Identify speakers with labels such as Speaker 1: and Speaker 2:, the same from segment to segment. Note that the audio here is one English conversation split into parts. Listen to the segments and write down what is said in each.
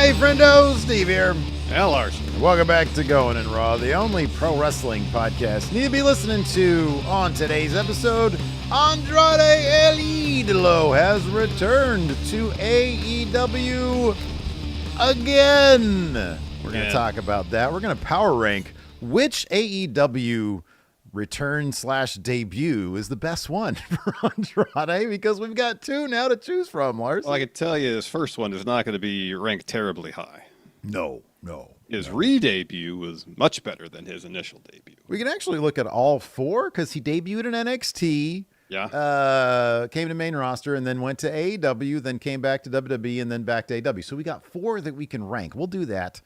Speaker 1: Hey, friendo, Steve here.
Speaker 2: Al Larson.
Speaker 1: Welcome back to Going in Raw, the only pro wrestling podcast you need to be listening to. On today's episode, Andrade El Idolo has returned to AEW again. We're going to talk about that. We're going to power rank which AEW return/debut is the best one for Andrade, because we've got two now to choose from, Lars.
Speaker 2: Well, I can tell you this first one is not going to be ranked terribly high.
Speaker 1: No.
Speaker 2: His re-debut was much better than his initial debut.
Speaker 1: We can actually look at all four, because he debuted in NXT, came to main roster, and then went to AEW, then came back to WWE, and then back to AEW. So we got four that we can rank. We'll do that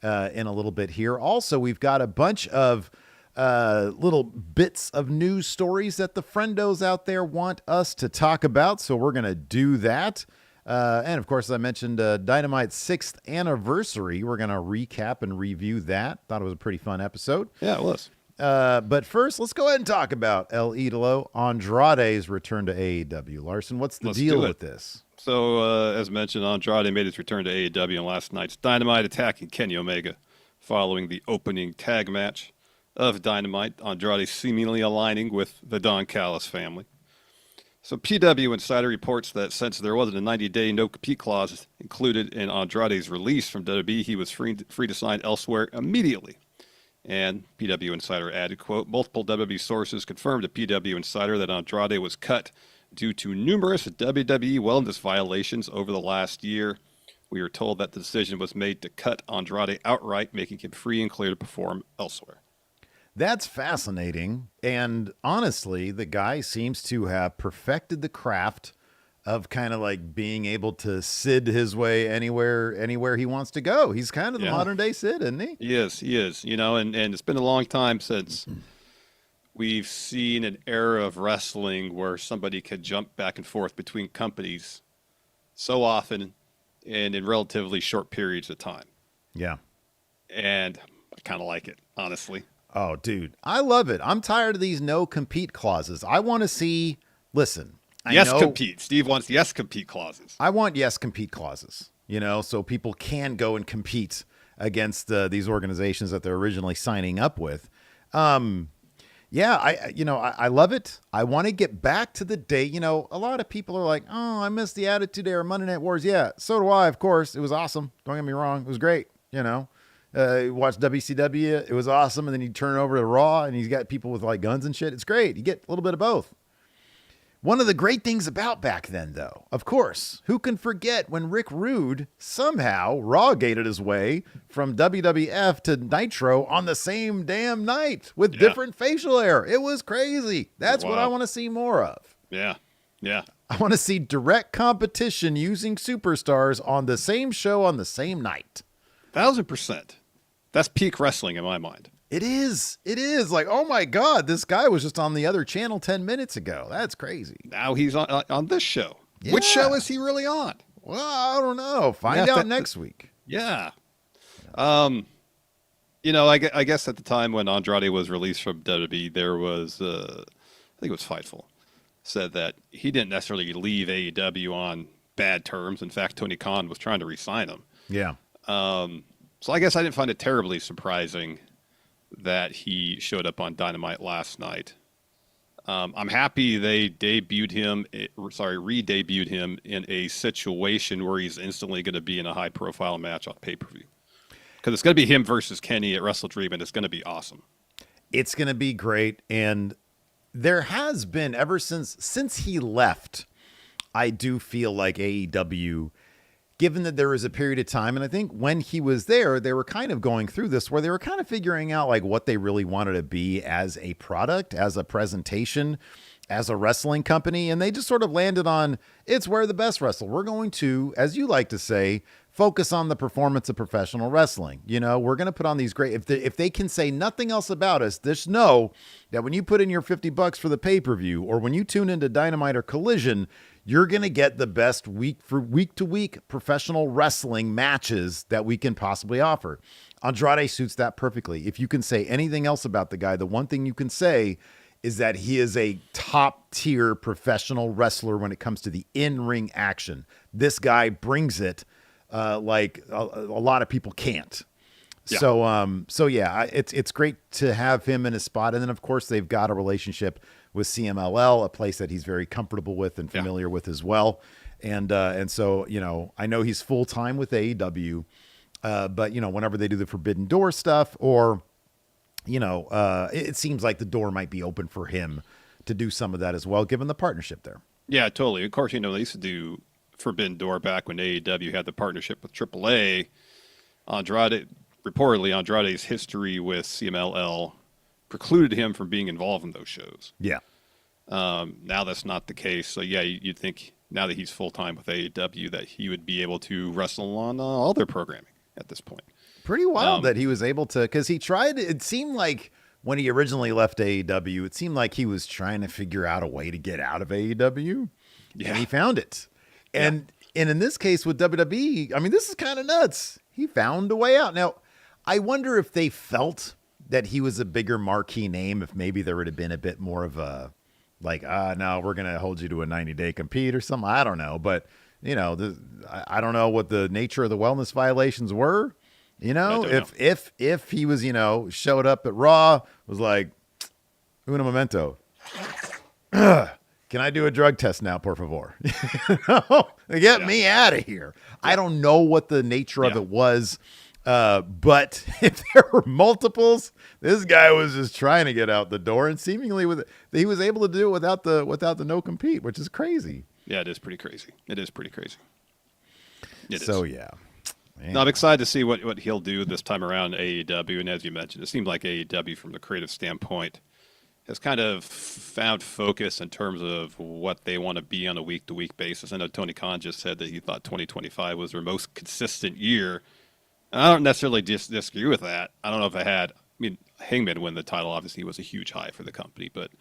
Speaker 1: in a little bit here. Also, we've got a bunch of little bits of news stories that the friendos out there want us to talk about. So we're going to do that. And of course, as I mentioned, Dynamite's 6th anniversary. We're going to recap and review that. Thought it was a pretty fun episode.
Speaker 2: Yeah, it was.
Speaker 1: But first, let's go ahead and talk about El Idolo, Andrade's return to AEW. Larson, what's the deal with this?
Speaker 2: So, as mentioned, Andrade made his return to AEW in last night's Dynamite, attacking Kenny Omega following the opening tag match of Dynamite. Andrade seemingly aligning with the Don Callis family. So PW Insider reports that since there wasn't a 90-day no-compete clause included in Andrade's release from WWE, he was free to sign elsewhere immediately. And PW Insider added, quote, multiple WWE sources confirmed to PW Insider that Andrade was cut due to numerous WWE wellness violations over the last year. We are told that the decision was made to cut Andrade outright, making him free and clear to perform elsewhere.
Speaker 1: That's fascinating. And honestly, the guy seems to have perfected the craft of kind of like being able to Sid his way anywhere he wants to go. He's kind of the modern day Sid, isn't he?
Speaker 2: He is. You know, and it's been a long time since we've seen an era of wrestling where somebody could jump back and forth between companies so often and in relatively short periods of time.
Speaker 1: Yeah.
Speaker 2: And I kind of like it, honestly.
Speaker 1: Oh, dude, I love it. I'm tired of these no compete clauses. I want to see, listen.
Speaker 2: Compete. Steve wants yes compete clauses.
Speaker 1: I want yes compete clauses, so people can go and compete against these organizations that they're originally signing up with. I love it. I want to get back to the day. A lot of people are like, oh, I missed the Attitude Era, Monday Night Wars. Yeah, so do I, of course. It was awesome. Don't get me wrong. It was great, You watch WCW, it was awesome, and then you turn it over to Raw, and he's got people with like guns and shit. It's great. You get a little bit of both. One of the great things about back then, though, of course, who can forget when Rick Rude somehow Raw-gated his way from WWF to Nitro on the same damn night with different facial hair. It was crazy. That's what I want to see more of.
Speaker 2: Yeah.
Speaker 1: I want to see direct competition using superstars on the same show on the same night.
Speaker 2: 1,000%. That's peak wrestling in my mind.
Speaker 1: It is. Like, oh my God, this guy was just on the other channel 10 minutes ago. That's crazy.
Speaker 2: Now he's on this show.
Speaker 1: Yeah.
Speaker 2: Which show is he really on?
Speaker 1: Well, I don't know. Find out next week.
Speaker 2: Yeah. I guess at the time when Andrade was released from WWE, there was, I think it was Fightful, said that he didn't necessarily leave AEW on bad terms. In fact, Tony Khan was trying to re-sign him.
Speaker 1: Yeah.
Speaker 2: So I guess I didn't find it terribly surprising that he showed up on Dynamite last night. I'm happy they re-debuted him in a situation where he's instantly going to be in a high-profile match on pay-per-view. Because it's going to be him versus Kenny at Wrestle Dream, and it's going to be awesome.
Speaker 1: It's going to be great, and there has been, ever since he left, I do feel like AEW, given that there was a period of time, and I think when he was there, they were kind of going through this where they were kind of figuring out like what they really wanted to be as a product, as a presentation, as a wrestling company. And they just sort of landed on, it's where the best wrestle. We're going to, as you like to say, focus on the performance of professional wrestling. We're going to put on these great, if they can say nothing else about us, just know that when you put in your $50 for the pay-per-view, or when you tune into Dynamite or Collision, you're going to get the best week to week professional wrestling matches that we can possibly offer. Andrade suits that perfectly. If you can say anything else about the guy, the one thing you can say is that he is a top tier professional wrestler when it comes to the in-ring action. This guy brings it like a lot of people can't.
Speaker 2: Yeah.
Speaker 1: So yeah, it's great to have him in his spot. And then of course they've got a relationship with CMLL, a place that he's very comfortable with and familiar with as well. And so, you know, I know he's full time with AEW, but you know, whenever they do the Forbidden Door stuff, or you know, it seems like the door might be open for him to do some of that as well, given the partnership there.
Speaker 2: Yeah, totally. Of course, you know, they used to do Forbidden Door back when AEW had the partnership with AAA. Reportedly, Andrade's history with CMLL precluded him from being involved in those shows.
Speaker 1: Yeah.
Speaker 2: Now that's not the case. So, yeah, you'd think now that he's full-time with AEW that he would be able to wrestle on all their programming at this point.
Speaker 1: Pretty wild that he was able to, because he tried, it seemed like when he originally left AEW, it seemed like he was trying to figure out a way to get out of AEW, and he found it. And in this case with WWE, I mean, this is kind of nuts. He found a way out. Now, I wonder if they felt that he was a bigger marquee name, if maybe there would have been a bit more of a, like, no, we're going to hold you to a 90-day compete or something. I don't know. But, you know, I don't know what the nature of the wellness violations were. You know, if he was, you know, showed up at Raw, was like, uno momento. Can I do a drug test now, por favor? Get me out of here. I don't know what the nature of it was. But if there were multiples, this guy was just trying to get out the door, and seemingly he was able to do it without the no compete, which is crazy.
Speaker 2: Yeah, it is pretty crazy.
Speaker 1: Yeah.
Speaker 2: No, I'm excited to see what he'll do this time around in AEW. And as you mentioned, it seems like AEW, from the creative standpoint, has kind of found focus in terms of what they want to be on a week-to-week basis. I know Tony Khan just said that he thought 2025 was their most consistent year. And I don't necessarily disagree with that. I don't know if I mean, Hangman win the title, obviously, was a huge high for the company. But,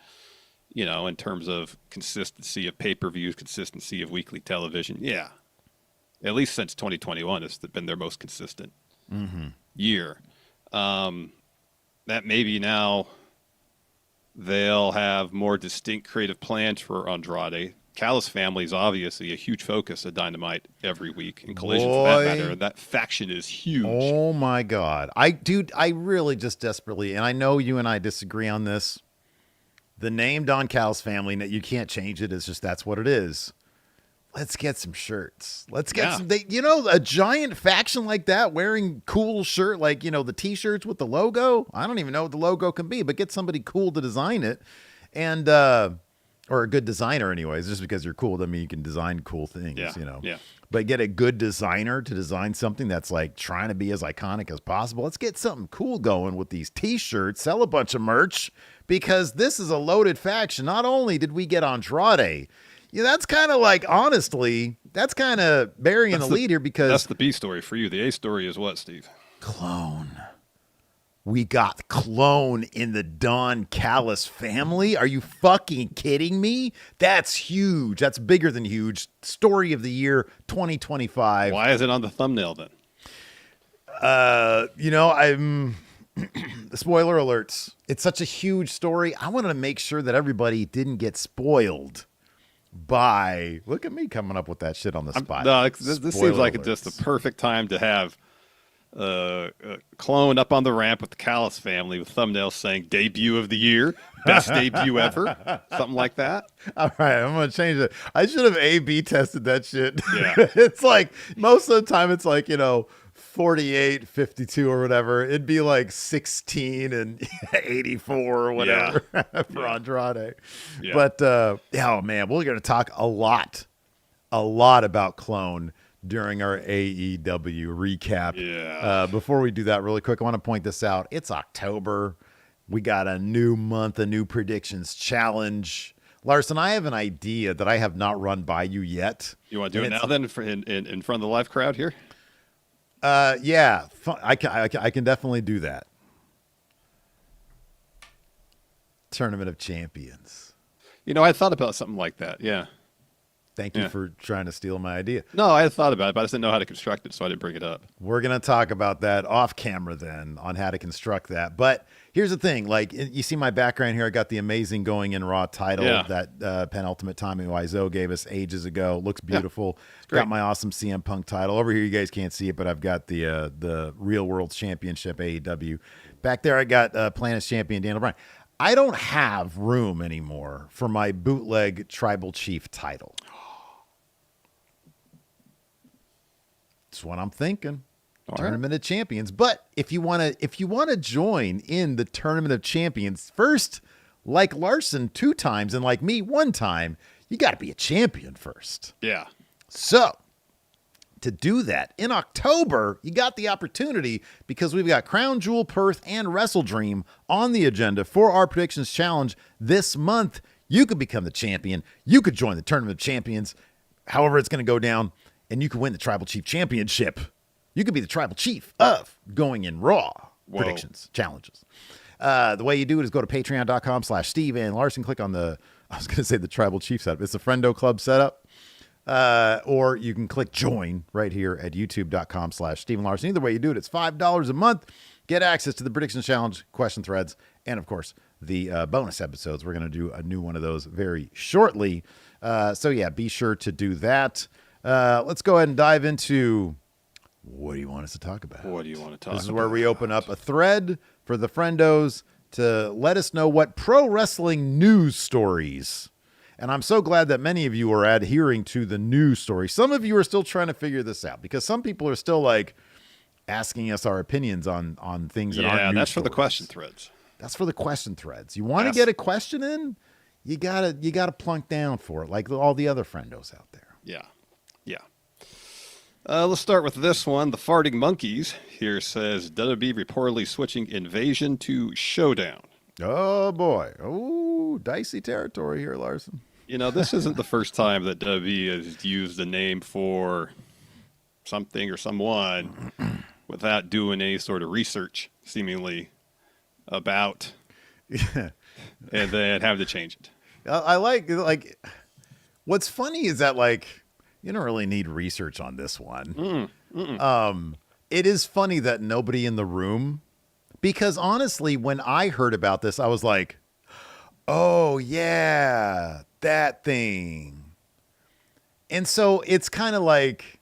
Speaker 2: you know, in terms of consistency of pay-per-views, consistency of weekly television, yeah. At least since 2021, it's been their most consistent year. That maybe now they'll have more distinct creative plans for Andrade. Callis family is obviously a huge focus of Dynamite every week, in Collision for that matter. That faction is huge.
Speaker 1: Oh, my God. I really just desperately, and I know you and I disagree on this, the name Don Callis family, you can't change it. It's just that's what it is. Let's get some shirts. Let's get some, you know, a giant faction like that wearing cool shirt, like, you know, the t-shirts with the logo. I don't even know what the logo can be, but get somebody cool to design it. And, or a good designer anyways, just because you're cool doesn't mean you can design cool things, you know?
Speaker 2: Yeah.
Speaker 1: But get a good designer to design something that's like trying to be as iconic as possible. Let's get something cool going with these t-shirts, sell a bunch of merch, because this is a loaded faction. Not only did we get Andrade, yeah, that's kind of like, honestly, that's kind of burying the lead here, because
Speaker 2: that's the B story for you. The A story is what, Steve?
Speaker 1: Clone. We got Clone in the Don Callis family. Are you fucking kidding me? That's huge. That's bigger than huge. Story of the year 2025.
Speaker 2: Why is it on the thumbnail then?
Speaker 1: You know, I'm spoiler alerts. It's such a huge story. I wanted to make sure that everybody didn't get spoiled by, look at me coming up with that shit on the spot.
Speaker 2: No, this seems like just the perfect time to have Clone up on the ramp with the Callis family with thumbnails saying debut of the year, best debut ever, something like that.
Speaker 1: All right, I'm going to change it. I should have A/B tested that shit.
Speaker 2: Yeah.
Speaker 1: It's like, most of the time it's like, you know, 48, 52 or whatever. It'd be like 16 and 84 or whatever for Andrade.
Speaker 2: Yeah.
Speaker 1: But, oh man, we're going to talk a lot about Clone during our AEW recap.
Speaker 2: Yeah.
Speaker 1: Before we do that really quick, I want to point this out. It's October. We got a new month, a new predictions challenge. Larson, I have an idea that I have not run by you yet.
Speaker 2: You want to do it now then in front of the live crowd here?
Speaker 1: Yeah, I can definitely do that. Tournament of Champions.
Speaker 2: You know, I thought about something like that. Yeah.
Speaker 1: Thank you for trying to steal my idea.
Speaker 2: No, I had thought about it, but I just didn't know how to construct it, so I didn't bring it up.
Speaker 1: We're going to talk about that off camera then on how to construct that. But here's the thing. Like, you see my background here. I got the amazing Going In Raw title that penultimate Tommy Wiseau gave us ages ago. Looks beautiful. Got my awesome CM Punk title. Over here, you guys can't see it, but I've got the Real World Championship AEW. Back there, I got Planet's Champion Daniel Bryan. I don't have room anymore for my bootleg Tribal Chief title. That's what I'm thinking. Tournament of Champions. But if you want to join in the Tournament of Champions, first, like Larson 2 times and like me 1 time, you got to be a champion first.
Speaker 2: Yeah.
Speaker 1: So, to do that, in October, you got the opportunity because we've got Crown Jewel, Perth, and Wrestle Dream on the agenda for our Predictions Challenge this month. You could become the champion. You could join the Tournament of Champions, however it's going to go down, and you could win the Tribal Chief Championship. You could be the Tribal Chief of Going In Raw Predictions Challenges. The way you do it is go to patreon.com/Steve and Larson. Click on the Tribal Chief setup. It's the Friendo Club setup. Or you can click join right here at youtube.com/Steve and Larson. Either way you do it, it's $5 a month. Get access to the Predictions Challenge, question threads, and of course, the bonus episodes. We're going to do a new one of those very shortly. So yeah, be sure to do that. Let's go ahead and dive into what do you want us to talk about?
Speaker 2: What do you want to talk about?
Speaker 1: This is where we open up a thread for the friendos to let us know what pro wrestling news stories. And I'm so glad that many of you are adhering to the news story. Some of you are still trying to figure this out because some people are still like asking us our opinions on things that aren't news
Speaker 2: that's
Speaker 1: stories.
Speaker 2: for the question threads.
Speaker 1: That's for the question threads. You want to get a question in? You gotta plunk down for it, like all the other friendos out there.
Speaker 2: Yeah. Let's start with this one. The Farting Monkeys here says WWE reportedly switching Invasion to Showdown.
Speaker 1: Oh boy. Oh, dicey territory here, Larson.
Speaker 2: This isn't the first time that WWE has used a name for something or someone without doing any sort of research, seemingly, about, and then having to change it.
Speaker 1: I like what's funny is that you don't really need research on this one. It is funny that nobody in the room, because honestly, when I heard about this, I was like, oh yeah, that thing. And so it's kind of like,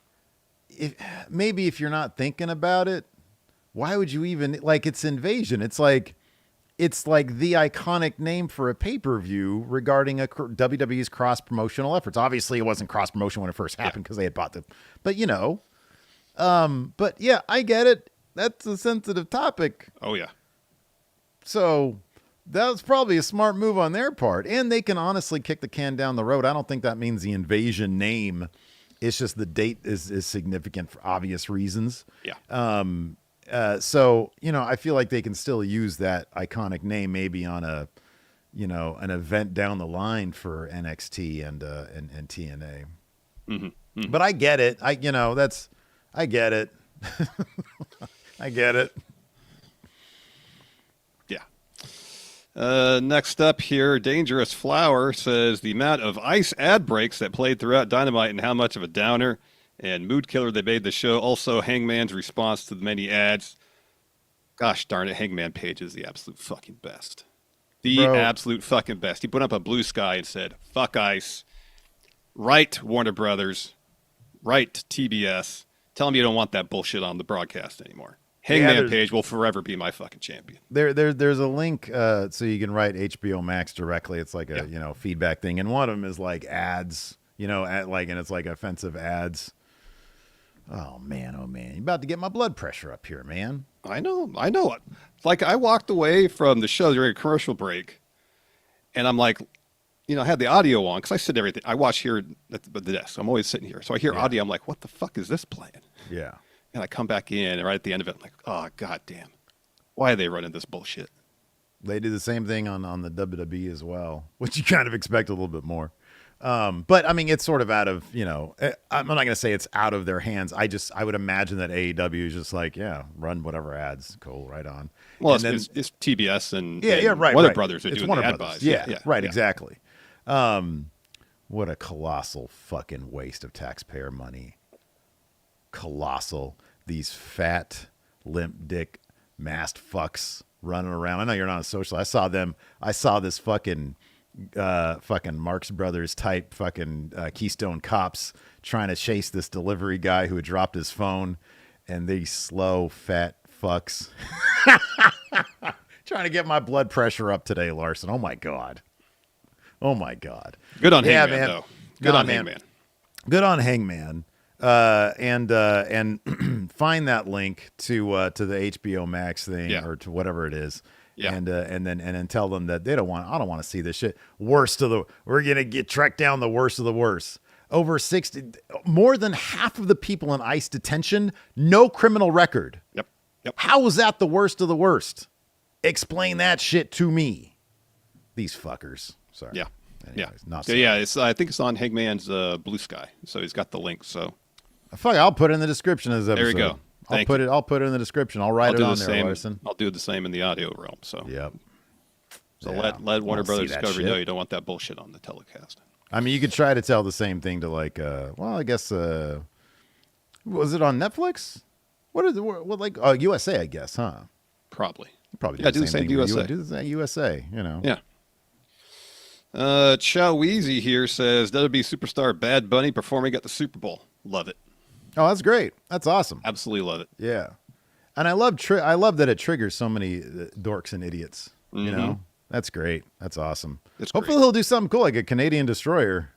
Speaker 1: if you're not thinking about it, why would you even, it's Invasion. It's like the iconic name for a pay-per-view regarding WWE's cross-promotional efforts. Obviously, it wasn't cross-promotion when it first happened because they had bought them. But, but yeah, I get it. That's a sensitive topic.
Speaker 2: Oh, yeah.
Speaker 1: So that was probably a smart move on their part. And they can honestly kick the can down the road. I don't think that means the Invasion name. It's just the date is significant for obvious reasons.
Speaker 2: Yeah.
Speaker 1: So, I feel like they can still use that iconic name maybe on an event down the line for NXT and TNA. Mm-hmm. But I get it. I get it. I get it.
Speaker 2: Yeah. Next up here, Dangerous Flower says the amount of ice ad breaks that played throughout Dynamite and how much of a downer and mood killer they made the show. Also, Hangman's response to the many ads. Gosh darn it, Hangman Page is the absolute fucking best. Absolute fucking best. He put up a blue sky and said, fuck ice. Right, Warner Brothers. Right, TBS. Tell them you don't want that bullshit on the broadcast anymore. Hangman Page will forever be my fucking champion.
Speaker 1: There's a link so you can write HBO Max directly. It's like a feedback thing. And one of them is like ads, and it's like offensive ads. Oh man, you're about to get my blood pressure up here, man.
Speaker 2: I know it. Like I walked away from the show during a commercial break, and I'm like, I had the audio on because I sit everything. I watch here at the desk. I'm always sitting here, so I hear audio. I'm like, what the fuck is this playing?
Speaker 1: Yeah.
Speaker 2: And I come back in, and right at the end of it, I'm like, oh goddamn, why are they running this bullshit?
Speaker 1: They do the same thing on the WWE as well, which you kind of expect a little bit more. But I mean, it's sort of out of, I'm not going to say it's out of their hands. I would imagine that AEW is just like, run whatever ads. Cool. Right on.
Speaker 2: Well, it's TBS and
Speaker 1: right.
Speaker 2: Warner Brothers are doing the ad buys.
Speaker 1: Yeah, right. Exactly. What a colossal fucking waste of taxpayer money. Colossal. These fat, limp dick, masked fucks running around. I know you're not a social. I saw this fucking Marx Brothers type fucking Keystone Cops trying to chase this delivery guy who had dropped his phone, and these slow, fat fucks trying to get my blood pressure up today, Larson. Oh my God.
Speaker 2: Good on
Speaker 1: Yeah,
Speaker 2: Hangman,
Speaker 1: man.
Speaker 2: though. Good on
Speaker 1: man.
Speaker 2: Hangman.
Speaker 1: Good on Hangman. And find that link to the HBO Max thing or to whatever it is.
Speaker 2: Yeah.
Speaker 1: And then tell them that I don't want to see this shit. We're going to get tracked down the worst of the worst. Over 60, more than half of the people in ICE detention, no criminal record.
Speaker 2: Yep.
Speaker 1: How is that the worst of the worst? Explain that shit to me. These fuckers. Sorry.
Speaker 2: Yeah.
Speaker 1: Anyways,
Speaker 2: I think it's on Hangman's Blue Sky, so he's got the link. So,
Speaker 1: fuck, I'll put it in the description of this episode.
Speaker 2: there you go.
Speaker 1: I'll put it in the description. I'll write it on there, Larson.
Speaker 2: I'll do the same in the audio realm. So,
Speaker 1: yep.
Speaker 2: So let Warner Brothers Discovery know you don't want that bullshit on the telecast.
Speaker 1: I mean, you could try to tell the same thing to I guess was it on Netflix? USA, I guess, huh?
Speaker 2: Probably
Speaker 1: Do
Speaker 2: the same to USA.
Speaker 1: Do the same USA, you know.
Speaker 2: Yeah. Chow Weezy here says WWE superstar Bad Bunny performing at the Super Bowl. Love it.
Speaker 1: Oh, that's great. That's awesome.
Speaker 2: Absolutely love it.
Speaker 1: Yeah, and I love that it triggers so many dorks and idiots. You know, that's great. That's awesome. Hopefully he'll do something cool, like a Canadian destroyer.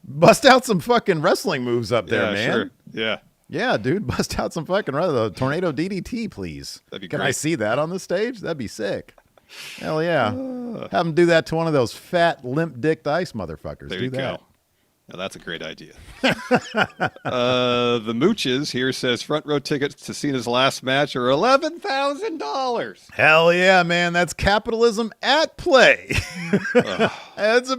Speaker 1: Bust out some fucking wrestling moves up there, man.
Speaker 2: Sure. Yeah.
Speaker 1: Yeah, dude, bust out some fucking tornado DDT, please.
Speaker 2: That'd be
Speaker 1: Can
Speaker 2: great.
Speaker 1: I see that on the stage? That'd be sick. Hell yeah. Have him do that to one of those fat, limp-dicked ice motherfuckers.
Speaker 2: There
Speaker 1: do
Speaker 2: you
Speaker 1: that.
Speaker 2: go. Now that's a great idea. The Mooches here says front row tickets to Cena's last match are $11,000.
Speaker 1: Hell yeah, man. That's capitalism at play. That's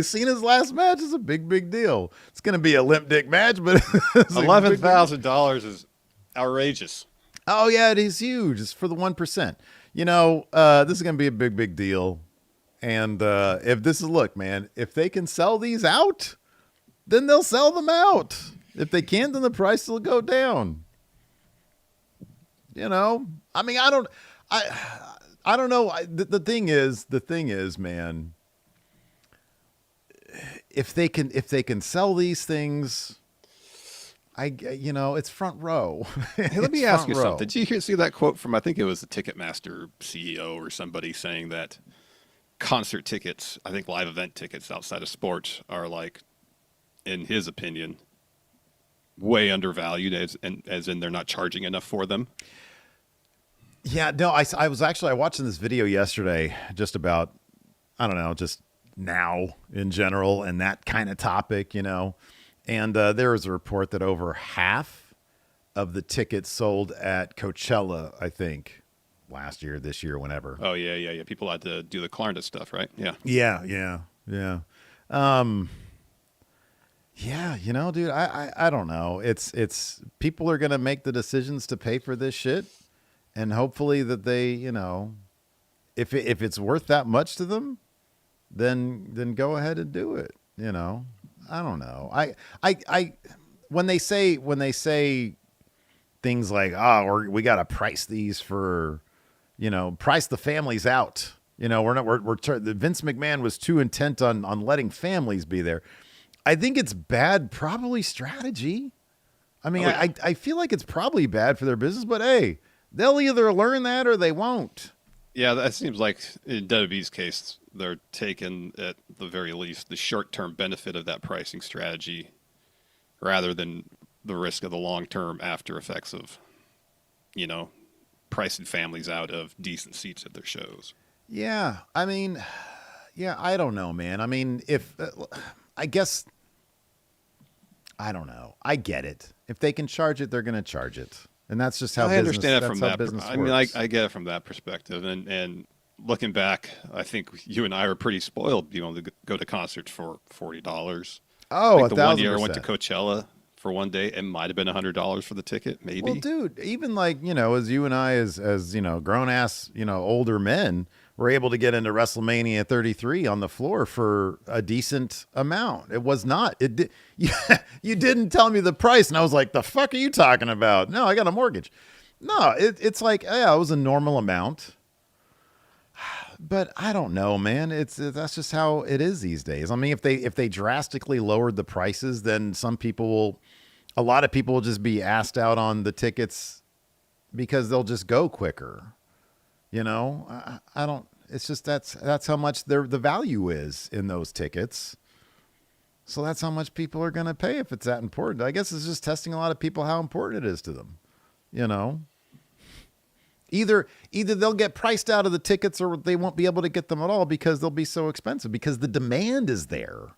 Speaker 1: Cena's last match is a big deal. It's going to be a limp dick match, but
Speaker 2: $11,000 is outrageous.
Speaker 1: Oh, yeah, it is huge. It's for the 1%. You know, this is going to be a big deal. And look, man, if they can sell these out, then they'll sell them out. If they can't, then the price will go down. You know, I mean, I don't know. The thing is, man, if they can sell these things, it's front row.
Speaker 2: Hey, let me ask you something. Did you see that quote from, I think it was the Ticketmaster CEO or somebody saying that concert tickets, I think live event tickets outside of sports are in his opinion, way undervalued as in they're not charging enough for them?
Speaker 1: Yeah, no, I was watching this video yesterday just about, I don't know, just now in general and that kind of topic, you know. And there was a report that over half of the tickets sold at Coachella, I think, last year, this year, whenever.
Speaker 2: Oh, yeah. People had to do the Klarna stuff, right? Yeah.
Speaker 1: Yeah. Yeah, you know, dude, I don't know. It's people are going to make the decisions to pay for this shit. And hopefully that they, you know, if it's worth that much to them, then go ahead and do it. You know, I don't know. I when they say things like, or we got to price these for, you know, price the families out. You know, Vince McMahon was too intent on letting families be there. I think it's bad, probably strategy. I mean, I feel like it's probably bad for their business, but hey, they'll either learn that or they won't.
Speaker 2: Yeah, that seems like in WWE's case, they're taking, at the very least, the short-term benefit of that pricing strategy rather than the risk of the long-term after effects of, you know, pricing families out of decent seats at their shows.
Speaker 1: Yeah, I mean, I don't know, man. I mean, I guess, I don't know. I get it. If they can charge it, they're going to charge it. And that's just how
Speaker 2: I understand it from that.
Speaker 1: I
Speaker 2: mean, I get it from that perspective. And looking back, I think you and I were pretty spoiled being able to go to concerts for $40.
Speaker 1: Oh,
Speaker 2: the 1 year I went to Coachella for one day, it might have been $100 for the ticket, maybe.
Speaker 1: Well, dude, even like, you know, as you and I, as you know, grown ass, you know, older men, were able to get into WrestleMania 33 on the floor for a decent amount. It was not. You didn't tell me the price, and I was like, "The fuck are you talking about?" No, I got a mortgage. No, it's like, yeah, it was a normal amount. But I don't know, man. That's just how it is these days. I mean, if they drastically lowered the prices, then a lot of people will just be asked out on the tickets because they'll just go quicker. You know, I don't. It's just that's how much the value is in those tickets. So that's how much people are going to pay if it's that important. I guess it's just testing a lot of people how important it is to them. You know, either they'll get priced out of the tickets or they won't be able to get them at all because they'll be so expensive because the demand is there.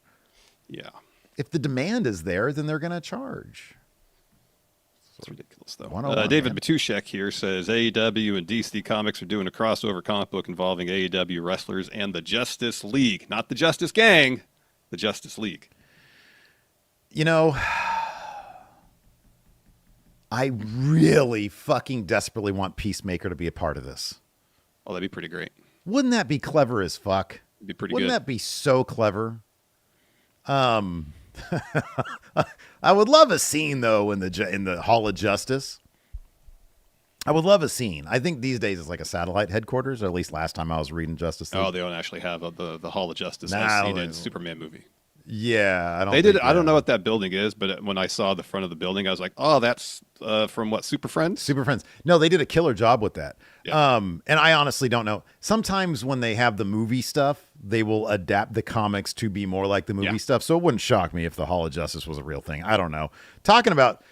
Speaker 2: Yeah.
Speaker 1: If the demand is there, then they're going to charge.
Speaker 2: It's ridiculous, though. David
Speaker 1: man.
Speaker 2: Matuszek here says AEW and DC Comics are doing a crossover comic book involving AEW wrestlers and the Justice League. Not the Justice Gang, the Justice League.
Speaker 1: You know, I really fucking desperately want Peacemaker to be a part of this.
Speaker 2: Oh, that'd be pretty great.
Speaker 1: Wouldn't that be clever as fuck?
Speaker 2: It'd be pretty
Speaker 1: Wouldn't
Speaker 2: good.
Speaker 1: that be so clever? I would love a scene though in the Hall of Justice. I would love a scene. I think these days it's like a satellite headquarters, or at least last time I was reading Justice League.
Speaker 2: Oh, they don't actually have the Hall of Justice.
Speaker 1: Nah,
Speaker 2: I've seen it in the Superman movie.
Speaker 1: Yeah, I don't.
Speaker 2: They did. I don't know what that building is, but when I saw the front of the building, I was like, "Oh, that's from what, Super Friends?"
Speaker 1: Super Friends. No, they did a killer job with that.
Speaker 2: Yeah.
Speaker 1: And I honestly don't know. Sometimes when they have the movie stuff, they will adapt the comics to be more like the movie stuff. So it wouldn't shock me if the Hall of Justice was a real thing. I don't know. Talking about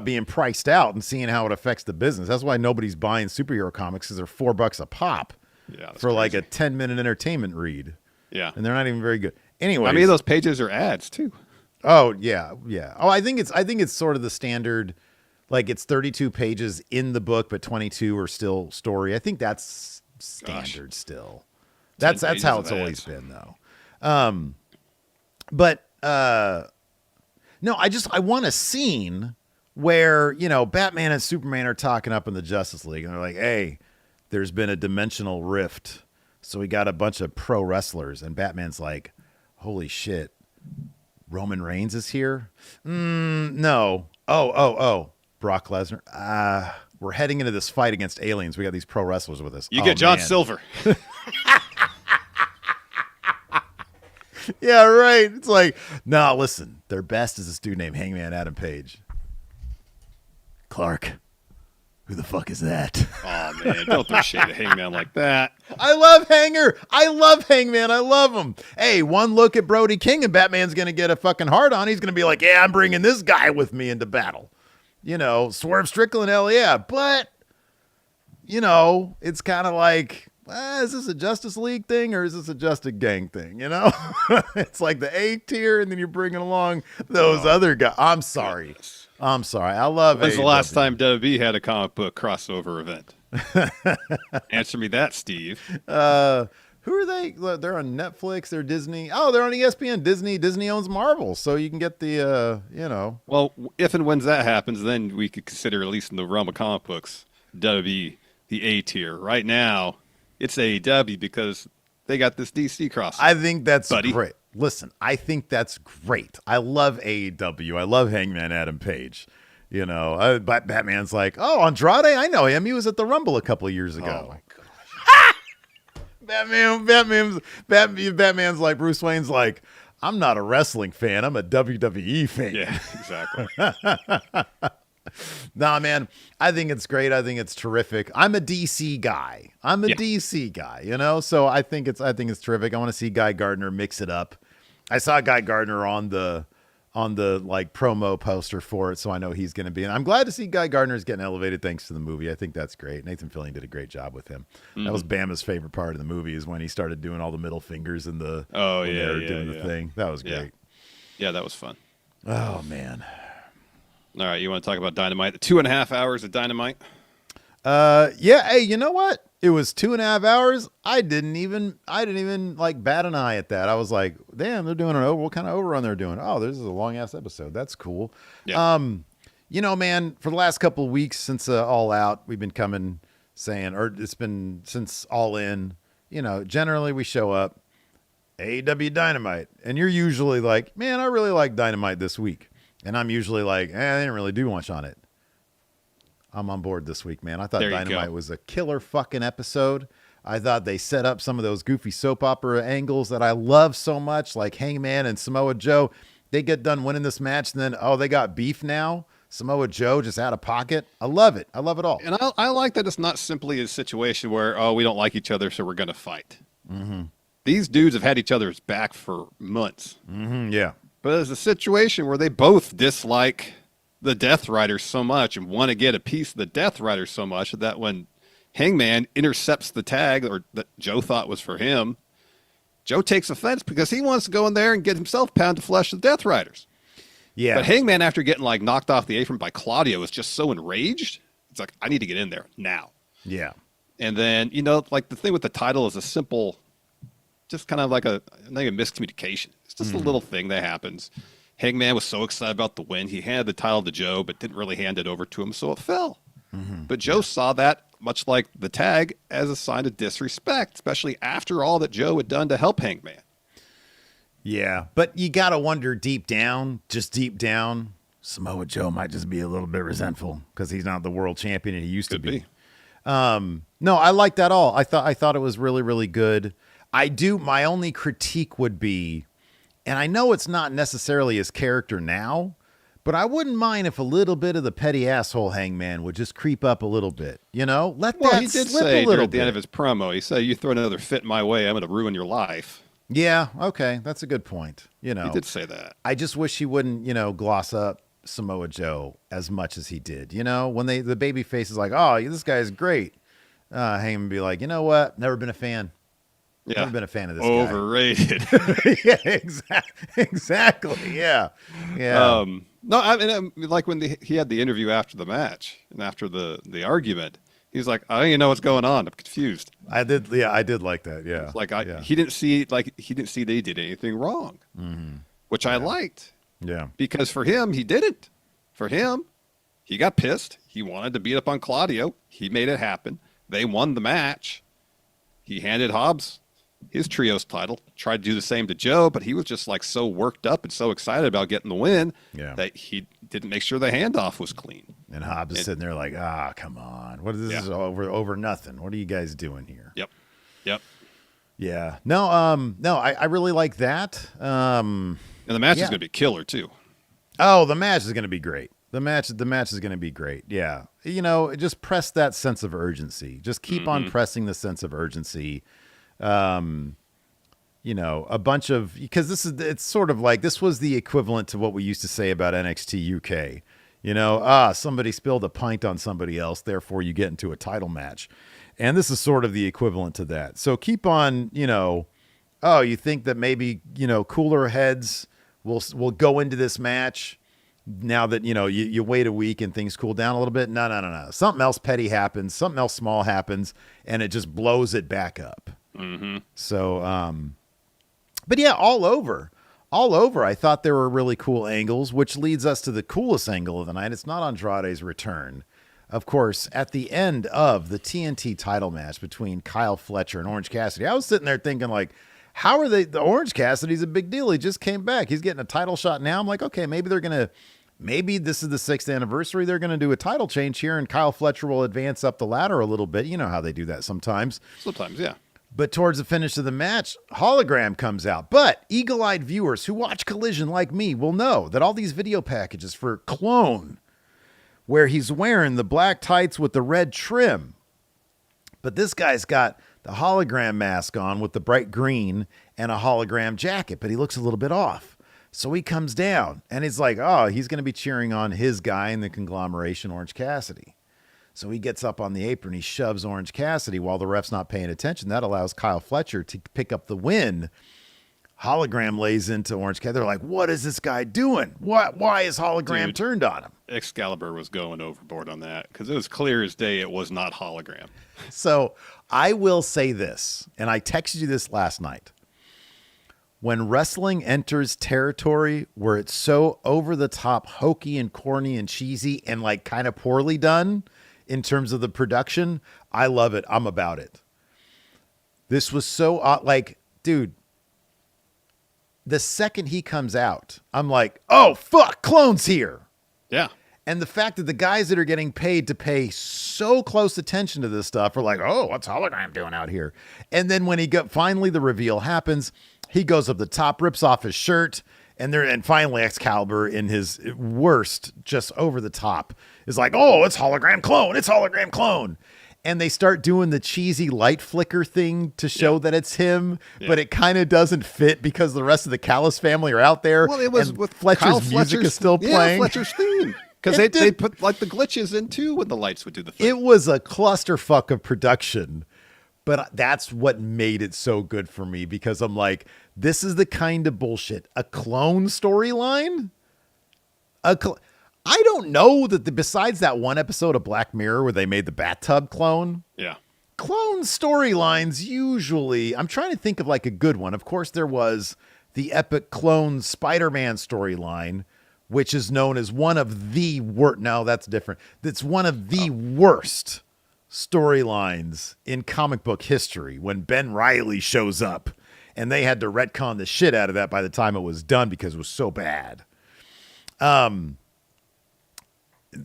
Speaker 1: being priced out and seeing how it affects the business. That's why nobody's buying superhero comics, because they're $4 a pop for
Speaker 2: crazy.
Speaker 1: like a 10-minute entertainment read.
Speaker 2: Yeah,
Speaker 1: And they're not even very good. Anyway,
Speaker 2: I mean, those pages are ads too.
Speaker 1: Oh yeah. Oh, I think it's sort of the standard, like it's 32 pages in the book, but 22 are still story. I think that's standard still. That's how it's always been though. But no, I want a scene where, you know, Batman and Superman are talking up in the Justice League and they're like, "Hey, there's been a dimensional rift. So we got a bunch of pro wrestlers," and Batman's like, "Holy shit, Roman Reigns is here?" No. Oh, Brock Lesnar. We're heading into this fight against aliens. We got these pro wrestlers with us.
Speaker 2: You get John Silver.
Speaker 1: Yeah, right. It's like, no, listen, their best is this dude named Hangman Adam Page. Clark, who the fuck is that?
Speaker 2: Oh man, don't throw shade at Hangman like that.
Speaker 1: I love Hangman. I love him. Hey, one look at Brody King and Batman's going to get a fucking hard on. He's going to be like, "Yeah, I'm bringing this guy with me into battle." You know, Swerve Strickland, hell yeah. But, you know, it's kind of like, is this a Justice League thing or is this a Justice Gang thing? You know, it's like the A tier and then you're bringing along those other guys. I'm sorry. I love it.
Speaker 2: When's the last time WWE had a comic book crossover event? Answer me that, Steve.
Speaker 1: Who are they? They're on Netflix. They're Disney. Oh, they're on ESPN. Disney owns Marvel, so you can get the, you know.
Speaker 2: Well, if and when that happens, then we could consider, at least in the realm of comic books, WWE the A tier. Right now, it's AEW because they got this DC crossover.
Speaker 1: I think that's great. Listen, I think that's great. I love AEW. I love Hangman Adam Page. You know, Batman's like, "Oh, Andrade, I know him. He was at the Rumble a couple of years ago."
Speaker 2: Oh my gosh.
Speaker 1: Batman's like, Bruce Wayne's like, "I'm not a wrestling fan. I'm a WWE fan."
Speaker 2: Yeah, exactly.
Speaker 1: Nah, man, I think it's great. I think it's terrific. I'm a DC guy. You know, so I think it's terrific. I want to see Guy Gardner mix it up. I saw Guy Gardner on the like promo poster for it, so I know he's going to be. And I'm glad to see Guy Gardner's getting elevated thanks to the movie. I think that's great. Nathan Fillion did a great job with him. Mm-hmm. That was Bama's favorite part of the movie, is when he started doing all the middle fingers and the doing the thing. That was great.
Speaker 2: Yeah, that was fun.
Speaker 1: Oh man.
Speaker 2: All right, you want to talk about Dynamite? The 2.5 hours of Dynamite.
Speaker 1: Yeah. Hey, you know what? It was 2.5 hours. I didn't even like bat an eye at that. I was like, damn, they're doing an over. What kind of overrun they're doing? Oh, this is a long ass episode. That's cool.
Speaker 2: Yeah.
Speaker 1: You know, man, for the last couple of weeks since All Out, we've been saying, or it's been since All In, generally we show up, AEW Dynamite, and you're usually like, man, I really like Dynamite this week. And I'm usually like, they didn't really do much on it. I'm on board this week, man. I thought Dynamite was a killer fucking episode. I thought they set up some of those goofy soap opera angles that I love so much, like Hangman and Samoa Joe. They get done winning this match, and then, they got beef now. Samoa Joe just out of pocket. I love it. I love it all.
Speaker 2: And I like that it's not simply a situation where, we don't like each other, so we're going to fight. Mm-hmm. These dudes have had each other's back for months.
Speaker 1: Mm-hmm, yeah.
Speaker 2: But it's a situation where they both dislike the Death Riders so much and want to get a piece of the Death Riders so much that when Hangman intercepts the tag or that Joe thought was for him, Joe takes offense because he wants to go in there and get himself pound to flesh the Death Riders.
Speaker 1: Yeah.
Speaker 2: But Hangman, after getting knocked off the apron by Claudio, is just so enraged. It's like, I need to get in there now.
Speaker 1: Yeah.
Speaker 2: And then, the thing with the title is a simple, just kind of like a miscommunication. It's just a little thing that happens. Hangman was so excited about the win. He handed the title to Joe, but didn't really hand it over to him, so it fell. Mm-hmm. But Joe saw that, much like the tag, as a sign of disrespect, especially after all that Joe had done to help Hangman.
Speaker 1: Yeah, but you got to wonder deep down, Samoa Joe might just be a little bit resentful because he's not the world champion and he used to be. No, I like that all. I thought it was really, really good. My only critique would be, and I know it's not necessarily his character now, but I wouldn't mind if a little bit of the petty asshole Hangman would just creep up a little bit. Let that
Speaker 2: he did
Speaker 1: slip
Speaker 2: say
Speaker 1: a little
Speaker 2: at the
Speaker 1: bit.
Speaker 2: end of his promo, he said, "You throw another fit my way, I'm going to ruin your life."
Speaker 1: Yeah, okay, that's a good point.
Speaker 2: He did say that.
Speaker 1: I just wish he wouldn't, gloss up Samoa Joe as much as he did. When the baby face is like, "Oh, this guy is great," Hangman be like, "You know what? Never been a fan.
Speaker 2: Yeah.
Speaker 1: Never been a fan of this
Speaker 2: Overrated.
Speaker 1: guy." Yeah, exactly. Yeah.
Speaker 2: No, I mean, like when he had the interview after the match and after the argument, he's like, "I don't even know what's going on. I'm confused."
Speaker 1: I did like that. Yeah.
Speaker 2: It's like he didn't see that he did anything wrong, which I liked.
Speaker 1: Yeah.
Speaker 2: Because for him, he didn't. For him, he got pissed. He wanted to beat up on Claudio. He made it happen. They won the match. He handed Hobbs his trios title, tried to do the same to Joe, but he was just so worked up and so excited about getting the win that he didn't make sure the handoff was clean.
Speaker 1: And Hobbs is sitting there like, come on. What is this? Is over nothing. What are you guys doing here?
Speaker 2: Yep.
Speaker 1: Yeah. No, I really like that.
Speaker 2: And the match is going to be killer too.
Speaker 1: Oh, the match is going to be great. The match is going to be great. Yeah. Just press that sense of urgency. Just keep on pressing the sense of urgency. A bunch of, because it's sort of like, this was the equivalent to what we used to say about NXT UK. Somebody spilled a pint on somebody else, therefore you get into a title match. And this is sort of the equivalent to that. So keep on, you think that maybe, cooler heads will go into this match now that, you wait a week and things cool down a little bit. No. Something else petty happens. Something else small happens and it just blows it back up.
Speaker 2: Mm-hmm.
Speaker 1: So, but yeah, all over, I thought there were really cool angles, which leads us to the coolest angle of the night. It's not Andrade's return. Of course, at the end of the TNT title match between Kyle Fletcher and Orange Cassidy, I was sitting there thinking how are they? The Orange Cassidy's a big deal. He just came back. He's getting a title shot now. I'm like, okay, maybe this is the 6th anniversary. They're going to do a title change here and Kyle Fletcher will advance up the ladder a little bit. You know how they do that sometimes.
Speaker 2: Sometimes, yeah.
Speaker 1: But towards the finish of the match, hologram comes out. But eagle-eyed viewers who watch Collision like me will know that all these video packages for Clone, where he's wearing the black tights with the red trim, but this guy's got the hologram mask on with the bright green and a hologram jacket, but he looks a little bit off. So he comes down and he's like, he's going to be cheering on his guy in the conglomeration, Orange Cassidy. So he gets up on the apron, he shoves Orange Cassidy while the ref's not paying attention. That allows Kyle Fletcher to pick up the win. Hologram lays into Orange Cassidy. They're like, what is this guy doing? Why is hologram turned on him?
Speaker 2: Excalibur was going overboard on that because it was clear as day it was not hologram.
Speaker 1: So I will say this, and I texted you this last night. When wrestling enters territory where it's so over the top, hokey and corny and cheesy and kind of poorly done in terms of the production, I love it. I'm about it. This was so like, dude, the second he comes out, I'm like, oh, fuck, Clone's here.
Speaker 2: Yeah.
Speaker 1: And the fact that the guys that are getting paid to pay so close attention to this stuff are like, oh, what's Hologram doing out here? And then when finally the reveal happens, he goes up the top, rips off his shirt, and finally Excalibur in his worst, just over the top, is like, oh, it's Hologram Clone. It's Hologram Clone. And they start doing the cheesy light flicker thing to show that it's him, but it kind of doesn't fit because the rest of the Callis family are out there.
Speaker 2: Well, it was
Speaker 1: and
Speaker 2: with
Speaker 1: Fletcher's music is still playing.
Speaker 2: Yeah, Fletcher's theme. Because they put like the glitches in too when the lights would do the thing.
Speaker 1: It was a clusterfuck of production, but that's what made it so good for me because I'm like, this is the kind of bullshit. A clone storyline? I don't know that besides that one episode of Black Mirror where they made the bathtub clone.
Speaker 2: Yeah.
Speaker 1: Clone storylines usually, I'm trying to think of like a good one. Of course, there was the epic clone Spider-Man storyline, which is known as one of the worst. No, that's different. That's one of the worst storylines in comic book history when Ben Reilly shows up and they had to retcon the shit out of that by the time it was done because it was so bad.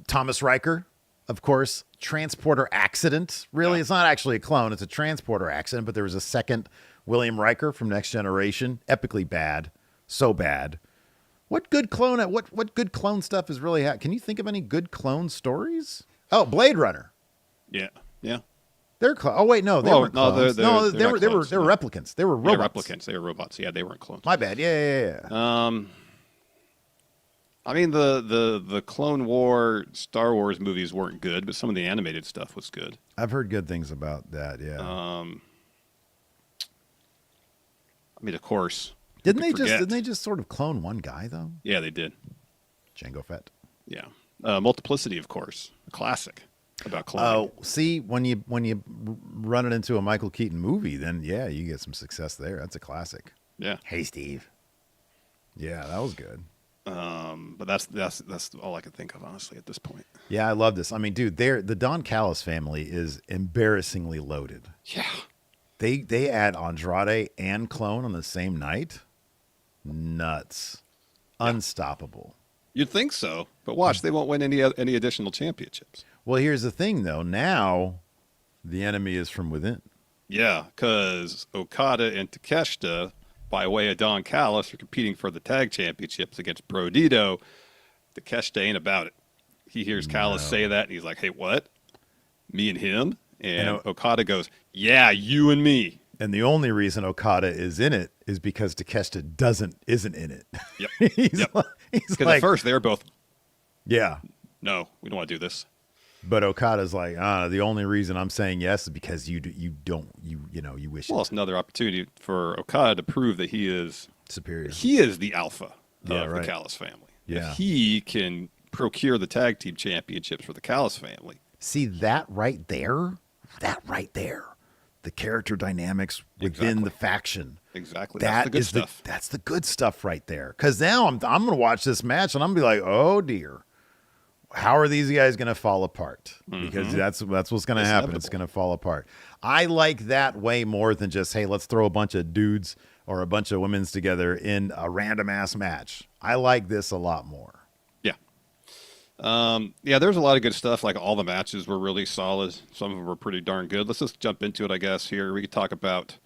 Speaker 1: Thomas Riker, of course, transporter accident. Really, It's not actually a clone. It's a transporter accident, but there was a second William Riker from Next Generation. Epically bad. So bad. What good clone? What good clone stuff is really Can you think of any good clone stories? Oh, Blade Runner.
Speaker 2: Yeah. Yeah.
Speaker 1: They're oh wait, no, they weren't clones. They were replicants. They were robots.
Speaker 2: Replicants. They were robots. Yeah, they weren't clones.
Speaker 1: My bad. Yeah.
Speaker 2: I mean, the Clone War Star Wars movies weren't good, but some of the animated stuff was good.
Speaker 1: I've heard good things about that. Yeah.
Speaker 2: I mean, of course.
Speaker 1: Didn't they just sort of clone one guy though?
Speaker 2: Yeah, they did.
Speaker 1: Jango Fett.
Speaker 2: Yeah. Multiplicity, of course, a classic about cloning.
Speaker 1: Oh, see, when you run it into a Michael Keaton movie, then yeah, you get some success there. That's a classic.
Speaker 2: Yeah.
Speaker 1: Hey, Steve. Yeah, that was good.
Speaker 2: But that's all I can think of, honestly, at this point.
Speaker 1: Yeah, I love this. I mean, dude, the Don Callis family is embarrassingly loaded.
Speaker 2: Yeah.
Speaker 1: They add Andrade and Clone on the same night. Nuts. Yeah. Unstoppable.
Speaker 2: You'd think so, but watch, they won't win any additional championships.
Speaker 1: Well, here's the thing, though. Now, the enemy is from within.
Speaker 2: Yeah, because Okada and Takeshita, by way of Don Callis, are competing for the tag championships against Prodito. Takeshita ain't about it. He hears Callis say that, and he's like, hey, what? Me and him? And Okada goes, yeah, you and me.
Speaker 1: And the only reason Okada is in it is because Takeshita isn't in it.
Speaker 2: Yep.
Speaker 1: He's
Speaker 2: because at first they were both,
Speaker 1: yeah,
Speaker 2: no, we don't want to do this.
Speaker 1: But Okada's like, the only reason I'm saying yes is because you wish.
Speaker 2: Well, it's another opportunity for Okada to prove that he is
Speaker 1: superior.
Speaker 2: He is the alpha of
Speaker 1: right.
Speaker 2: the Callis family.
Speaker 1: Yeah.
Speaker 2: If he can procure the tag team championships for the Callis family.
Speaker 1: See that right there? The character dynamics within the faction.
Speaker 2: Exactly. That's the good stuff.
Speaker 1: That's the good stuff right there. Because now I'm going to watch this match and I'm going to be like, oh, dear. How are these guys going to fall apart? Because that's what's going to happen. It's going to fall apart. I like that way more than just, hey, let's throw a bunch of dudes or a bunch of women's together in a random-ass match. I like this a lot more.
Speaker 2: Yeah, there's a lot of good stuff. Like all the matches were really solid. Some of them were pretty darn good. Let's just jump into it, I guess. Here we could talk about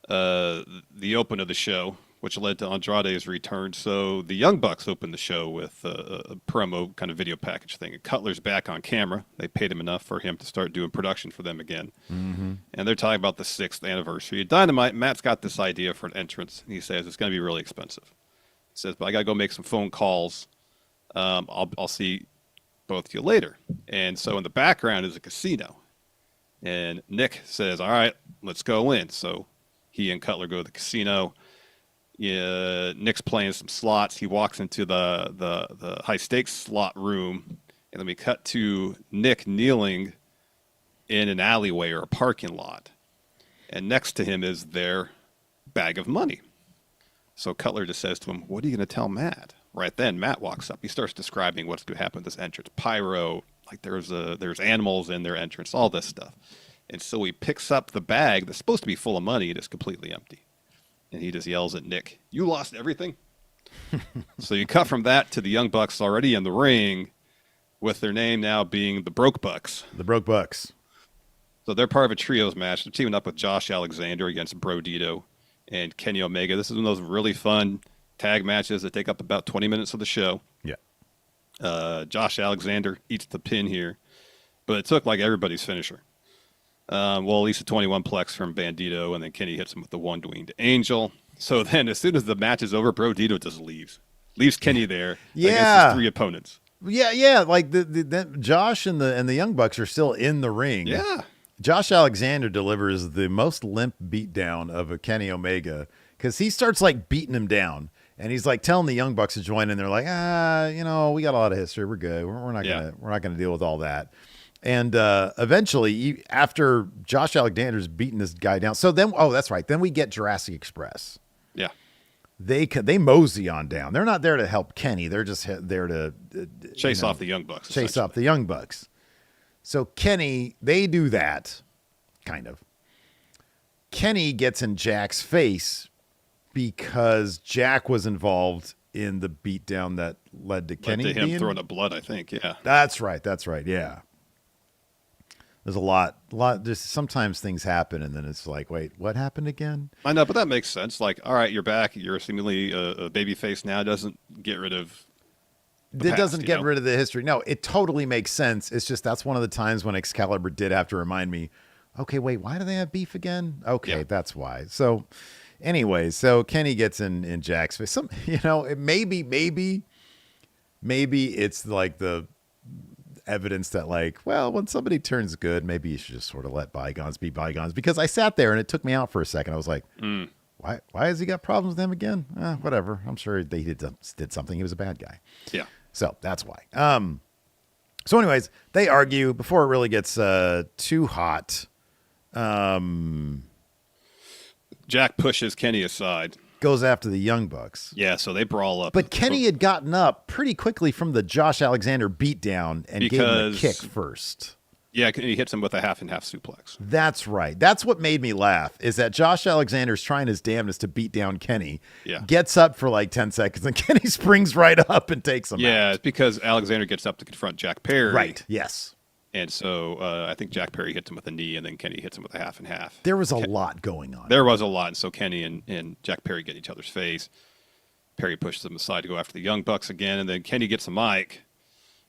Speaker 2: the open of the show, which led to Andrade's return. So the Young Bucks opened the show with a promo kind of video package thing. And Cutler's back on camera. They paid him enough for him to start doing production for them again. Mm-hmm. And they're talking about the 6th anniversary of Dynamite. Matt's got this idea for an entrance. He says it's going to be really expensive. He says, but I got to go make some phone calls. I'll see both of you later. And so in the background is a casino. And Nick says, all right, let's go in. So he and Cutler go to the casino. Nick's playing some slots. He walks into the high-stakes slot room. And then we cut to Nick kneeling in an alleyway or a parking lot. And next to him is their bag of money. So Cutler just says to him, what are you going to tell Matt? Right then, Matt walks up. He starts describing what's going to happen at this entrance. Pyro, like there's animals in their entrance, all this stuff. And so he picks up the bag that's supposed to be full of money and it's completely empty. And he just yells at Nick, "You lost everything?" So you cut from that to the Young Bucks already in the ring, with their name now being the Broke Bucks.
Speaker 1: The Broke Bucks.
Speaker 2: So they're part of a trios match. They're teaming up with Josh Alexander against Brodito and Kenny Omega. This is one of those really fun tag matches that take up about 20 minutes of the show.
Speaker 1: Yeah.
Speaker 2: Josh Alexander eats the pin here, but it took like everybody's finisher. Well, at least a 21 plex from Bandito, and then Kenny hits him with the one-winged angel. So then as soon as the match is over, Brodito just leaves Kenny there against his 3 opponents.
Speaker 1: Yeah. Like the Josh and the Young Bucks are still in the ring.
Speaker 2: Yeah.
Speaker 1: Josh Alexander delivers the most limp beatdown of a Kenny Omega because he starts like beating him down, and he's like telling the Young Bucks to join in. They're like, we got a lot of history. We're good. We're not gonna deal with all that. And eventually, after Josh Alexander's beating this guy down, so then that's right. Then we get Jurassic Express.
Speaker 2: Yeah.
Speaker 1: They mosey on down. They're not there to help Kenny. They're just there to
Speaker 2: chase off the Young Bucks.
Speaker 1: Chase off the Young Bucks. So Kenny, they do that, kind of. Kenny gets in Jack's face because Jack was involved in the beatdown that led to Kenny
Speaker 2: to him throwing up blood, I think. Yeah.
Speaker 1: That's right. Yeah. There's a lot. Just sometimes things happen, and then it's like, wait, what happened again?
Speaker 2: I know, but that makes sense. Like, all right, you're back. You're seemingly a baby face now. It doesn't get rid of.
Speaker 1: It doesn't get rid of the history. No, it totally makes sense. It's just that's one of the times when Excalibur did have to remind me, okay, wait, why do they have beef again? Okay, That's why. So anyway, so Kenny gets in Jack's face. Maybe it's like the evidence that like, well, when somebody turns good, maybe you should just sort of let bygones be bygones. Because I sat there and it took me out for a second. I was like, why has he got problems with them again? Whatever. I'm sure they did something. He was a bad guy.
Speaker 2: Yeah.
Speaker 1: So that's why. So anyways, they argue before it really gets too hot.
Speaker 2: Jack pushes Kenny aside.
Speaker 1: Goes after the Young Bucks.
Speaker 2: Yeah, so they brawl up.
Speaker 1: But Kenny had gotten up pretty quickly from the Josh Alexander beatdown and gave him a kick first.
Speaker 2: Yeah, he hits him with a half-and-half suplex.
Speaker 1: That's right. That's what made me laugh, is that Josh Alexander's trying his damnedest to beat down Kenny.
Speaker 2: Yeah.
Speaker 1: Gets up for like 10 seconds, and Kenny springs right up and takes him out.
Speaker 2: Yeah, it's because Alexander gets up to confront Jack Perry.
Speaker 1: Right, yes.
Speaker 2: And so I think Jack Perry hits him with a knee, and then Kenny hits him with a half-and-half.
Speaker 1: There was a lot going on.
Speaker 2: There was a lot, and so Kenny and Jack Perry get in each other's face. Perry pushes him aside to go after the Young Bucks again, and then Kenny gets a mic.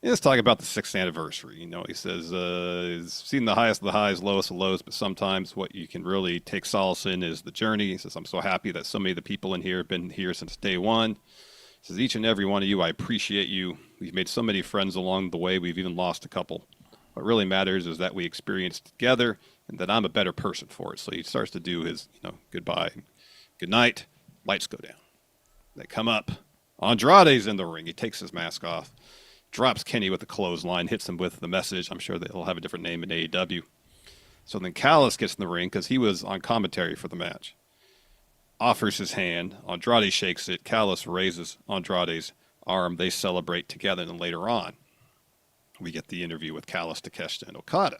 Speaker 2: And let's talk about the 6th anniversary. You know, he says, he's seen the highest of the highs, lowest of lows, but sometimes what you can really take solace in is the journey. He says, I'm so happy that so many of the people in here have been here since day one. He says, each and every one of you, I appreciate you. We've made so many friends along the way. We've even lost a couple. What really matters is that we experienced together and that I'm a better person for it. So he starts to do his, goodbye, good night. Lights go down. They come up. Andrade's in the ring. He takes his mask off, drops Kenny with a clothesline, hits him with the message. I'm sure they'll have a different name in AEW. So then Callis gets in the ring because he was on commentary for the match. Offers his hand. Andrade shakes it. Callis raises Andrade's arm. They celebrate together. And then later on, we get the interview with Callis, Takeshita, and Okada.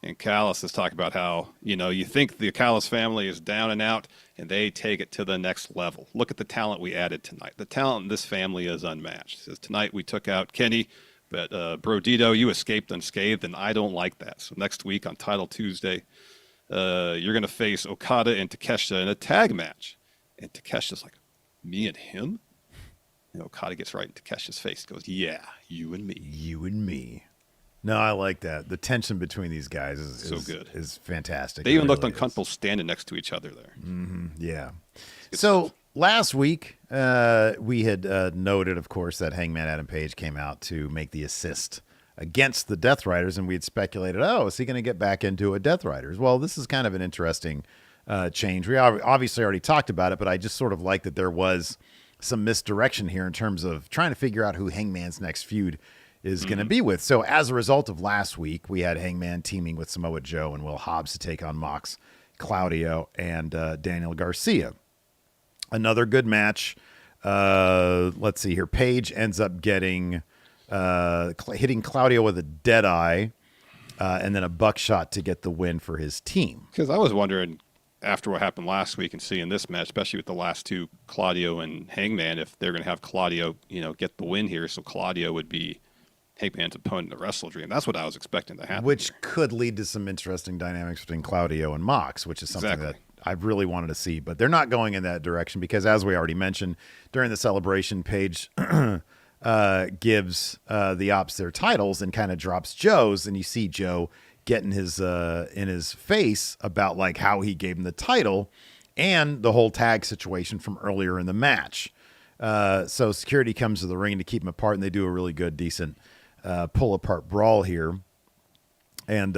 Speaker 2: And Callis is talking about how, you think the Callis family is down and out, and they take it to the next level. Look at the talent we added tonight. The talent in this family is unmatched. He says, tonight we took out Kenny, but Brodito, you escaped unscathed, and I don't like that. So next week on Title Tuesday, you're going to face Okada and Takeshita in a tag match. And Takeshita's like, me and him? And Okada gets right in Takesha's face. Goes, yeah, you and me.
Speaker 1: You and me. No, I like that. The tension between these guys is
Speaker 2: so good.
Speaker 1: Is fantastic.
Speaker 2: They even looked uncomfortable standing next to each other there.
Speaker 1: Mm-hmm. Yeah. So last week, we had noted, of course, that Hangman Adam Page came out to make the assist against the Death Riders, and we had speculated, is he going to get back into a Death Riders? Well, this is kind of an interesting change. We obviously already talked about it, but I just sort of like that there was some misdirection here in terms of trying to figure out who Hangman's next feud is going to be with. So as a result of last week, we had Hangman teaming with Samoa Joe and Will Hobbs to take on Mox, Claudio, and Daniel Garcia. Another good match. Let's see here. Page ends up getting hitting Claudio with a dead eye. and then a buckshot to get the win for his team.
Speaker 2: Because I was wondering, after what happened last week and seeing this match, especially with the last two, Claudio and Hangman, if they're going to have Claudio, get the win here, so Claudio would be Hangman's opponent in the Wrestle Dream. That's what I was expecting to happen.
Speaker 1: Which
Speaker 2: here.
Speaker 1: could lead to some interesting dynamics between Claudio and Mox, which is something
Speaker 2: Exactly.
Speaker 1: that I really wanted to see. But they're not going in that direction because, as we already mentioned, during the celebration, Paige gives the Ops their titles and kind of drops Joe's, and you see Joe getting his in his face about like how he gave him the title and the whole tag situation from earlier in the match. So security comes to the ring to keep them apart, and they do a really good, decent pull apart brawl here. And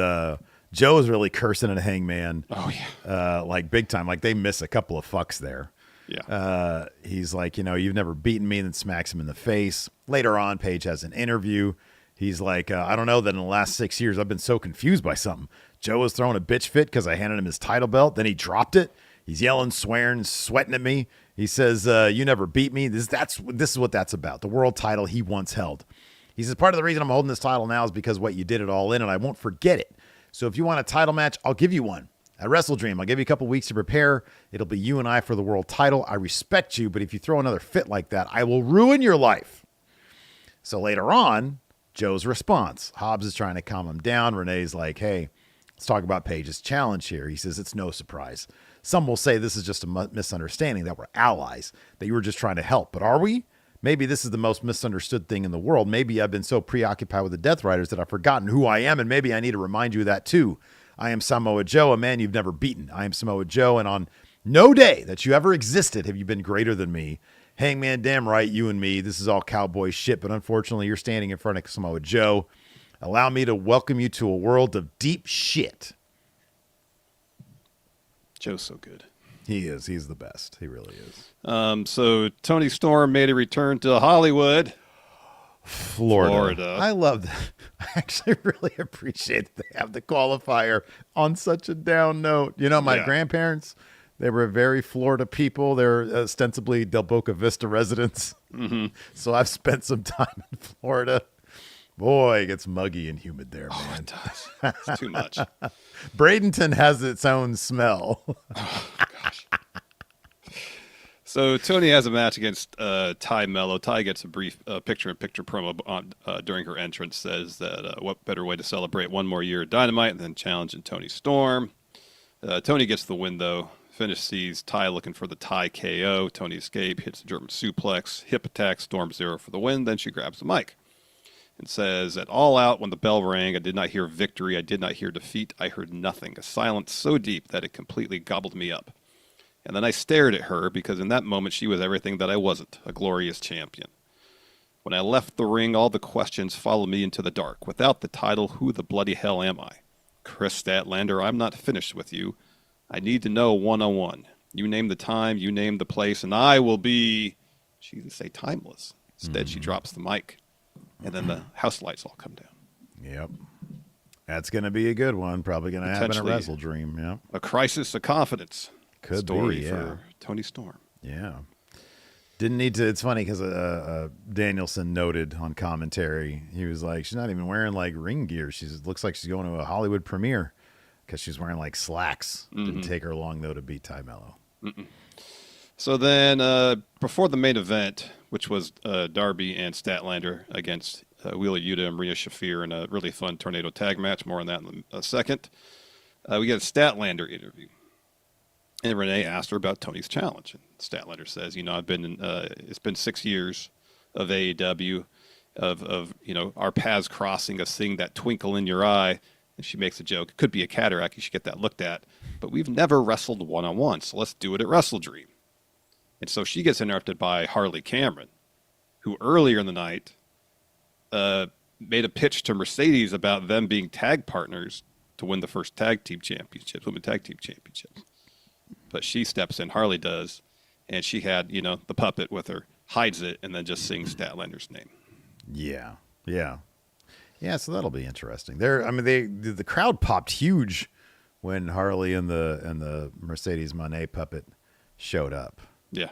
Speaker 1: Joe is really cursing at Hangman.
Speaker 2: Oh yeah,
Speaker 1: like big time. Like they miss a couple of fucks there.
Speaker 2: Yeah.
Speaker 1: He's like, you've never beaten me, and then smacks him in the face. Later on, Paige has an interview. He's like, I don't know that in the last 6 years I've been so confused by something. Joe was throwing a bitch fit because I handed him his title belt. Then he dropped it. He's yelling, swearing, sweating at me. He says, you never beat me. This is what that's about. The world title he once held. He says, part of the reason I'm holding this title now is because what you did it all in, and I won't forget it. So if you want a title match, I'll give you one. At Wrestle Dream, I'll give you a couple weeks to prepare. It'll be you and I for the world title. I respect you, but if you throw another fit like that, I will ruin your life. So later on, Joe's response. Hobbs is trying to calm him down. Renee's like, hey, let's talk about Paige's challenge here. He says, it's no surprise. Some will say this is just a misunderstanding, that we're allies, that you were just trying to help. But are we? Maybe this is the most misunderstood thing in the world. Maybe I've been so preoccupied with the Death Riders that I've forgotten who I am, and maybe I need to remind you of that too. I am Samoa Joe, a man you've never beaten. I am Samoa Joe, and on no day that you ever existed have you been greater than me. Hangman, damn right, you and me. This is all cowboy shit, but unfortunately, you're standing in front of Samoa Joe. Allow me to welcome you to a world of deep shit.
Speaker 2: Joe's so good.
Speaker 1: He is. He's the best. He really is.
Speaker 2: So Tony Storm made a return to Hollywood.
Speaker 1: Florida. I love that. I actually really appreciate that they have the qualifier on such a down note. My grandparents, they were very Florida people. They're ostensibly Del Boca Vista residents.
Speaker 2: Mm-hmm.
Speaker 1: So I've spent some time in Florida. Boy, it gets muggy and humid there, man.
Speaker 2: Oh, it does. It's too much.
Speaker 1: Bradenton has its own smell.
Speaker 2: Oh, gosh. So Tony has a match against Ty Mello. Ty gets a brief picture-in-picture promo during her entrance, says that what better way to celebrate one more year of Dynamite than challenging Tony Storm. Tony gets the win, though. Finish sees Ty looking for the Ty KO. Tony escape, hits the German suplex, hip attack, Storm Zero for the win. Then she grabs the mic and says, at All Out, when the bell rang, I did not hear victory. I did not hear defeat. I heard nothing. A silence so deep that it completely gobbled me up. And then I stared at her because in that moment she was everything that I wasn't, a glorious champion. When I left the ring, all the questions followed me into the dark. Without the title, who the bloody hell am I? Chris Statlander, I'm not finished with you. I need to know one-on-one. You name the time, you name the place, and I will be, she didn't say timeless. Instead, she drops the mic. And then the house lights all come down.
Speaker 1: Yep. That's going to be a good one. Probably going to happen at Wrestle Dream. Yep.
Speaker 2: A crisis of confidence.
Speaker 1: Could
Speaker 2: story
Speaker 1: be, yeah.
Speaker 2: for Tony Storm.
Speaker 1: Yeah. Didn't need to. It's funny because Danielson noted on commentary, he was like, she's not even wearing like ring gear. She looks like she's going to a Hollywood premiere because she's wearing like slacks. Mm-hmm. Didn't take her long, though, to beat Ty Mello.
Speaker 2: Mm-mm. So then before the main event, which was Darby and Statlander against Wheeler Yuta and Rhea Shafir in a really fun tornado tag match. More on that in a second. We got a Statlander interview. And Renee asked her about Tony's challenge. And Statlander says, I've been it's been 6 years of AEW, of our paths crossing, of seeing that twinkle in your eye. And she makes a joke. It could be a cataract. You should get that looked at. But we've never wrestled one-on-one, so let's do it at Wrestle Dream. And so she gets interrupted by Harley Cameron, who earlier in the night made a pitch to Mercedes about them being tag partners to win the first tag team championships, women tag team championships. But she steps in, Harley does, and she had, the puppet with her, hides it, and then just sings Statlander's name.
Speaker 1: Yeah. So that'll be interesting. The crowd popped huge when Harley and the Mercedes Moné puppet showed up.
Speaker 2: Yeah.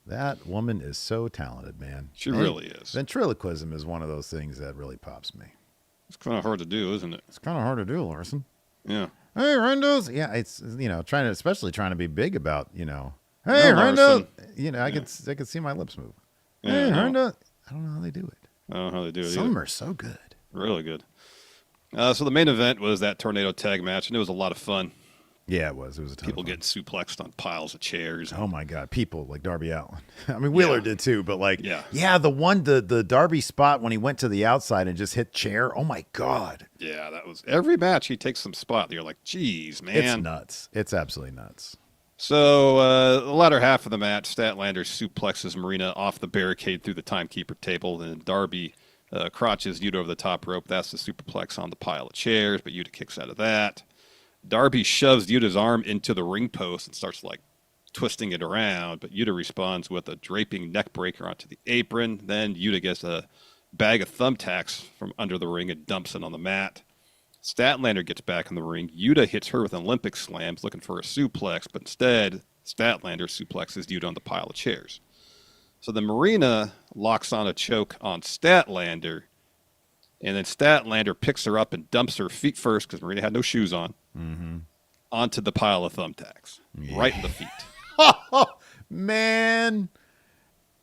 Speaker 1: That woman is so talented, man.
Speaker 2: She really is.
Speaker 1: Ventriloquism is one of those things that really pops me.
Speaker 2: It's kind of hard to do, isn't it?
Speaker 1: It's kind of hard to do, Larson.
Speaker 2: Yeah.
Speaker 1: Hey, Rendo's. Yeah, it's especially trying to be big about hey,
Speaker 2: No,
Speaker 1: Rendo.
Speaker 2: Larson.
Speaker 1: I could see my lips move.
Speaker 2: Yeah,
Speaker 1: Hey,
Speaker 2: no.
Speaker 1: Rendo. I don't know how they do it.
Speaker 2: I don't know how they do it
Speaker 1: Some
Speaker 2: either.
Speaker 1: are so good.
Speaker 2: Really good. So the main event was that tornado tag match, and it was a lot of fun.
Speaker 1: Yeah, it was. It was a ton
Speaker 2: People
Speaker 1: of fun.
Speaker 2: getting suplexed on piles of chairs.
Speaker 1: Oh my God, people like Darby Allin. I mean, Wheeler did too, but the Darby spot when he went to the outside and just hit chair. Oh my God.
Speaker 2: Yeah, that was every match. He takes some spot. You're like, geez, man.
Speaker 1: It's nuts. It's absolutely nuts.
Speaker 2: So the latter half of the match, Statlander suplexes Marina off the barricade through the timekeeper table. Then Darby crotches Yuta over the top rope. That's the superplex on the pile of chairs, but Yuta kicks out of that. Darby shoves Yuta's arm into the ring post and starts like twisting it around, but Yuta responds with a draping neck breaker onto the apron. Then Yuta gets a bag of thumbtacks from under the ring and dumps it on the mat. Statlander gets back in the ring. Yuta hits her with Olympic slams looking for a suplex, but instead Statlander suplexes Yuta on the pile of chairs. So then Marina locks on a choke on Statlander, and then Statlander picks her up and dumps her feet first, because Marina had no shoes on, onto the pile of thumbtacks, right in the feet.
Speaker 1: Man,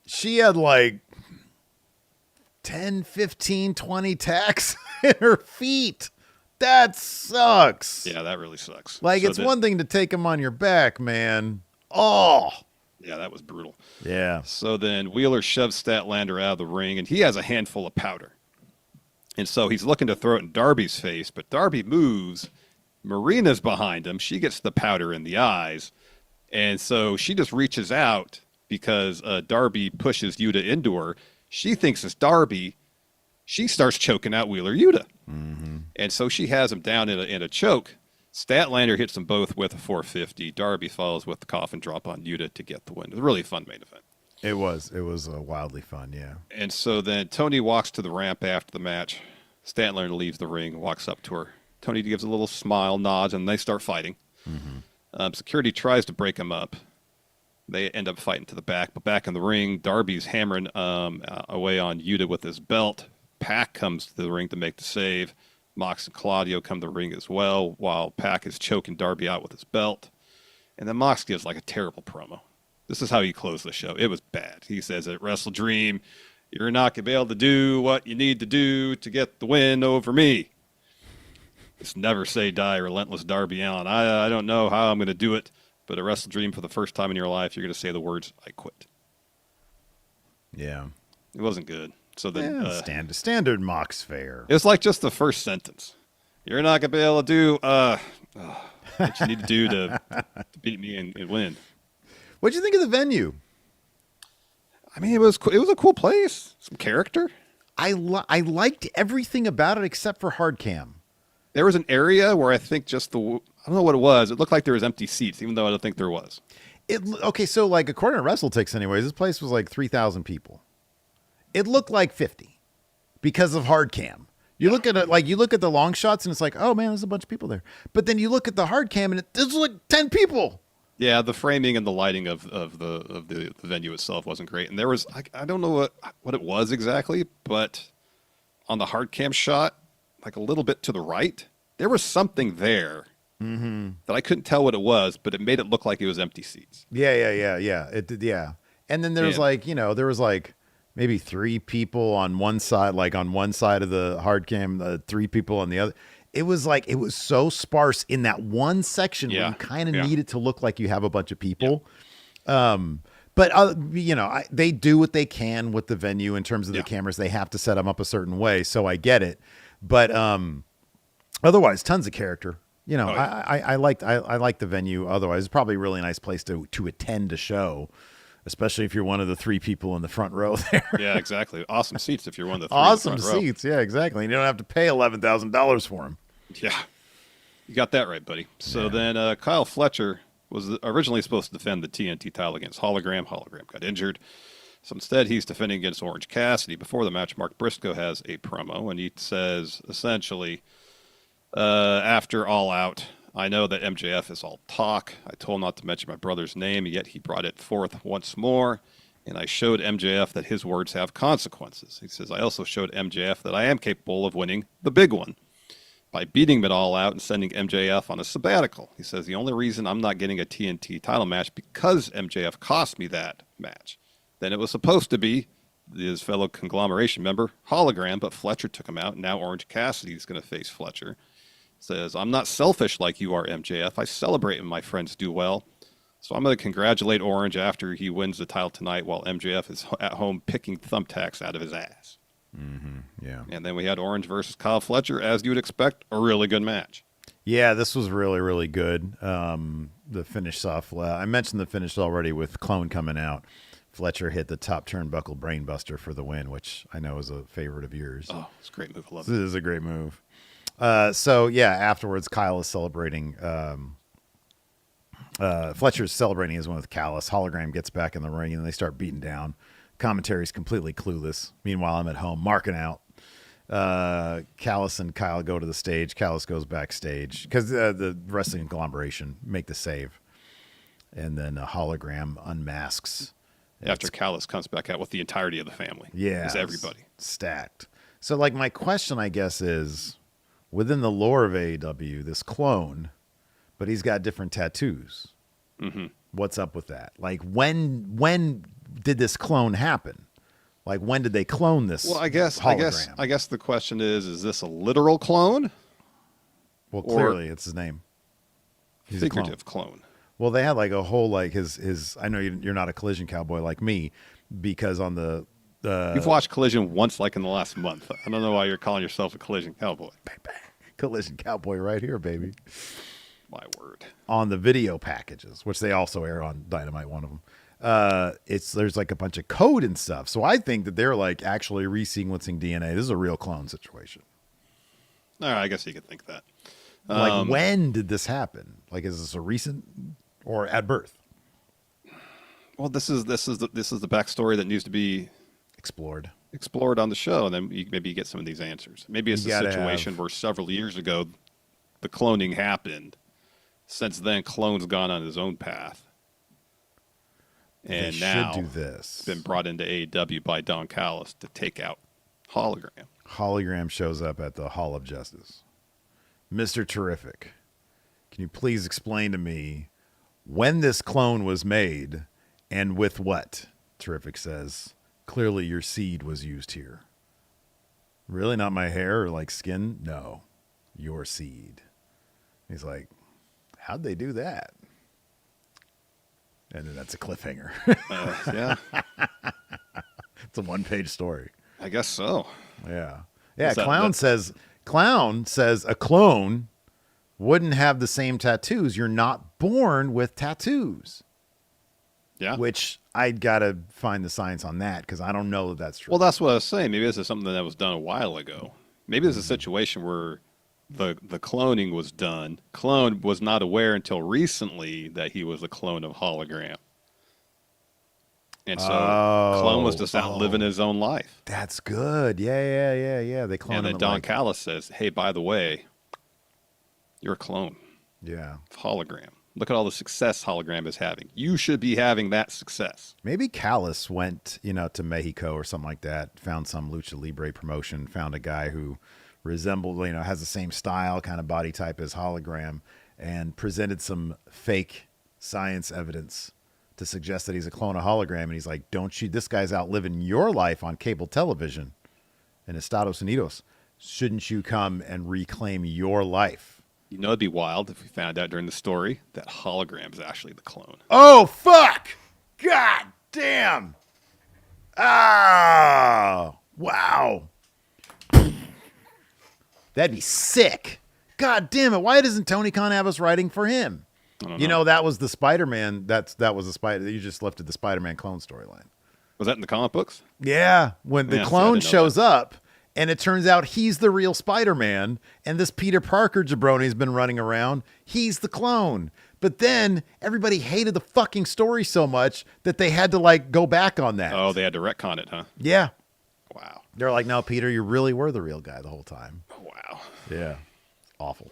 Speaker 1: she had like 10, 15, 20 tacks in her feet. That sucks.
Speaker 2: Yeah, that really sucks.
Speaker 1: Like, it's one thing to take them on your back, man. Oh.
Speaker 2: Yeah, that was brutal.
Speaker 1: Yeah.
Speaker 2: So then Wheeler shoves Statlander out of the ring, and he has a handful of powder. And so he's looking to throw it in Darby's face, but Darby moves. Marina's behind him. She gets the powder in the eyes. And so she just reaches out because Darby pushes Yuta into her. She thinks it's Darby. She starts choking out Wheeler Yuta. And so she has him down in a choke. Statlander hits them both with a 450. Darby follows with the coffin drop on Yuta to get the win. It was a really fun main event.
Speaker 1: It was wildly fun, yeah.
Speaker 2: And so then Tony walks to the ramp after the match. Statlander leaves the ring, walks up to her. Tony gives a little smile, nods, and they start fighting. Security tries to break him up. They end up fighting to the back. But back in the ring, Darby's hammering away on Yuta with his belt. Pac comes to the ring to make the save. Mox and Claudio come to the ring as well, while Pac is choking Darby out with his belt. And then Mox gives like a terrible promo. This is how he closed the show. It was bad. He says at Wrestle Dream, "You're not going to be able to do what you need to do to get the win over me. It's never say die, relentless Darby Allin. I don't know how I'm going to do it, but at Wrestle Dream, for the first time in your life, you're going to say the words, I quit."
Speaker 1: Yeah.
Speaker 2: It wasn't good. So then
Speaker 1: standard Mox fare.
Speaker 2: It's like just the first sentence. You're not going to be able to do what you need to do to beat me and win.
Speaker 1: What'd you think of the venue?
Speaker 2: I mean, it was a cool place. Some character.
Speaker 1: I liked everything about it except for hard cam.
Speaker 2: There was an area where I think I don't know what it was. It looked like there was empty seats, even though I don't think there was.
Speaker 1: Okay, so like according to WrestleTix anyways, this place was like 3,000 people. It looked like 50 because of hard cam. You look at it, like you look at the long shots and it's like, oh man, there's a bunch of people there. But then you look at the hard cam and there's like 10 people.
Speaker 2: Yeah, the framing and the lighting of the venue itself wasn't great. And there was I don't know what it was exactly, but on the hard cam shot, like a little bit to the right, there was something there that I couldn't tell what it was, but it made it look like it was empty seats.
Speaker 1: Yeah. It did, yeah. And then there was there was like maybe 3 people on one side, like on one side of the hard cam, 3 people on the other. It was so sparse in that one section where you kind of need it to look like you have a bunch of people. Yeah. But they do what they can with the venue in terms of the cameras. They have to set them up a certain way, so I get it. But otherwise, tons of character. I liked the venue. Otherwise, it's probably a really nice place to attend a show, especially if you're one of the 3 people in the front row there.
Speaker 2: Yeah, exactly. Awesome seats if you're one of the 3
Speaker 1: awesome
Speaker 2: in the front row.
Speaker 1: Seats. Yeah, exactly. And you don't have to pay $11,000 for them.
Speaker 2: Yeah, you got that right, buddy. So then Kyle Fletcher was originally supposed to defend the TNT title against Hologram. Hologram got injured. So instead, he's defending against Orange Cassidy. Before the match, Mark Briscoe has a promo, and he says, essentially, after All Out, I know that MJF is all talk. I told him not to mention my brother's name, and yet he brought it forth once more. And I showed MJF that his words have consequences. He says, I also showed MJF that I am capable of winning the big one by beating it all out and sending MJF on a sabbatical. He says, the only reason I'm not getting a TNT title match because MJF cost me that match. Then it was supposed to be his fellow conglomeration member, Hologram, but Fletcher took him out, and now Orange Cassidy is going to face Fletcher. Says, I'm not selfish like you are, MJF. I celebrate when my friends do well. So I'm going to congratulate Orange after he wins the title tonight while MJF is at home picking thumbtacks out of his ass.
Speaker 1: Mm-hmm. Yeah.
Speaker 2: And then we had Orange versus Kyle Fletcher, as you would expect, a really good match.
Speaker 1: Yeah, this was really, really good. The finish off. I mentioned the finish already with Clone coming out. Fletcher hit the top turnbuckle brainbuster for the win, which I know is a favorite of yours.
Speaker 2: Oh, it's a great move. I love
Speaker 1: This
Speaker 2: it.
Speaker 1: is a great move. So, yeah, afterwards, Kyle is celebrating. Fletcher's celebrating his win with Callis. Hologram gets back in the ring, and they start beating down. Commentary's completely clueless. Meanwhile, I'm at home marking out. Callis and Kyle go to the stage. Callis goes backstage because the wrestling conglomeration make the save. And then Hologram unmasks.
Speaker 2: After Callis comes back out with the entirety of the family.
Speaker 1: Yeah.
Speaker 2: It's everybody.
Speaker 1: Stacked. So, like, my question, I guess, is within the lore of AEW, this clone, but he's got different tattoos.
Speaker 2: Mm-hmm.
Speaker 1: What's up with that? Like, when did this clone happen? Like, when did they clone this?
Speaker 2: Well, I
Speaker 1: hologram?
Speaker 2: guess the question is this a literal clone?
Speaker 1: Well, clearly it's his name. He's a
Speaker 2: Figurative clone.
Speaker 1: Well, they had like a whole like his. I know you're not a Collision cowboy like me, because on the
Speaker 2: You've watched Collision once, like in the last month. I don't know why you're calling yourself a Collision cowboy.
Speaker 1: Collision cowboy right here, baby.
Speaker 2: My word.
Speaker 1: On the video packages, which they also air on Dynamite, one of them. There's like a bunch of code and stuff. So I think that they're like actually resequencing DNA. This is a real clone situation.
Speaker 2: All right, I guess you could think that.
Speaker 1: Like, when did this happen? Like, is this a recent or at birth?
Speaker 2: Well, this is the backstory that needs to be
Speaker 1: Explored
Speaker 2: on the show, and then maybe you get some of these answers. Maybe it's a situation where several years ago the cloning happened. Since then, Clone's gone on his own path, and now
Speaker 1: should do this.
Speaker 2: Been brought into AEW by Don Callis to take out Hologram.
Speaker 1: Hologram shows up at the Hall of Justice. Mr. Terrific, can you please explain to me when this clone was made and with what? Terrific says, clearly your seed was used here. Really? Not my hair or like skin? No, your seed. He's like, how'd they do that? And then that's a cliffhanger.
Speaker 2: Yeah.
Speaker 1: It's a one-page story.
Speaker 2: I guess so.
Speaker 1: Yeah. Yeah,
Speaker 2: That-
Speaker 1: Clown says a clone wouldn't have the same tattoos. You're not born with tattoos.
Speaker 2: Yeah.
Speaker 1: Which I'd got to find the science on that because I don't know that that's true.
Speaker 2: Well, that's what I was saying. Maybe this is something that was done a while ago. Maybe there's a situation where the cloning was done. Clone was not aware until recently that he was a clone of Hologram. And so Clone was just out living his own life.
Speaker 1: That's good. Yeah. They clone
Speaker 2: And
Speaker 1: him.
Speaker 2: then Don Callis says, hey, by the way, you're a clone
Speaker 1: Yeah.
Speaker 2: of Hologram. Look at all the success Hologram is having. You should be having that success.
Speaker 1: Maybe Callis went, to Mexico or something like that, found some Lucha Libre promotion, found a guy who resembled, has the same style, kind of body type as Hologram, and presented some fake science evidence to suggest that he's a clone of Hologram. And he's like, this guy's out living your life on cable television in Estados Unidos. Shouldn't you come and reclaim your life?
Speaker 2: It'd be wild if we found out during the story that Hologram is actually the clone.
Speaker 1: Oh, fuck! God damn! Oh, wow. That'd be sick. God damn it. Why doesn't Tony Khan have us writing for him?
Speaker 2: I don't know.
Speaker 1: That was the Spider-Man. That was the Spider. You just lifted the Spider-Man clone storyline.
Speaker 2: Was that in the comic books?
Speaker 1: Yeah. When the
Speaker 2: Yeah, see, I
Speaker 1: clone
Speaker 2: didn't know
Speaker 1: shows
Speaker 2: that.
Speaker 1: up, and it turns out he's the real Spider-Man, and this Peter Parker jabroni's been running around. He's the clone. But then everybody hated the fucking story so much that they had to go back on that.
Speaker 2: Oh, they had to retcon it, huh?
Speaker 1: Yeah.
Speaker 2: Wow.
Speaker 1: They're like, no, Peter, you really were the real guy the whole time.
Speaker 2: Oh, wow.
Speaker 1: Yeah. Awful.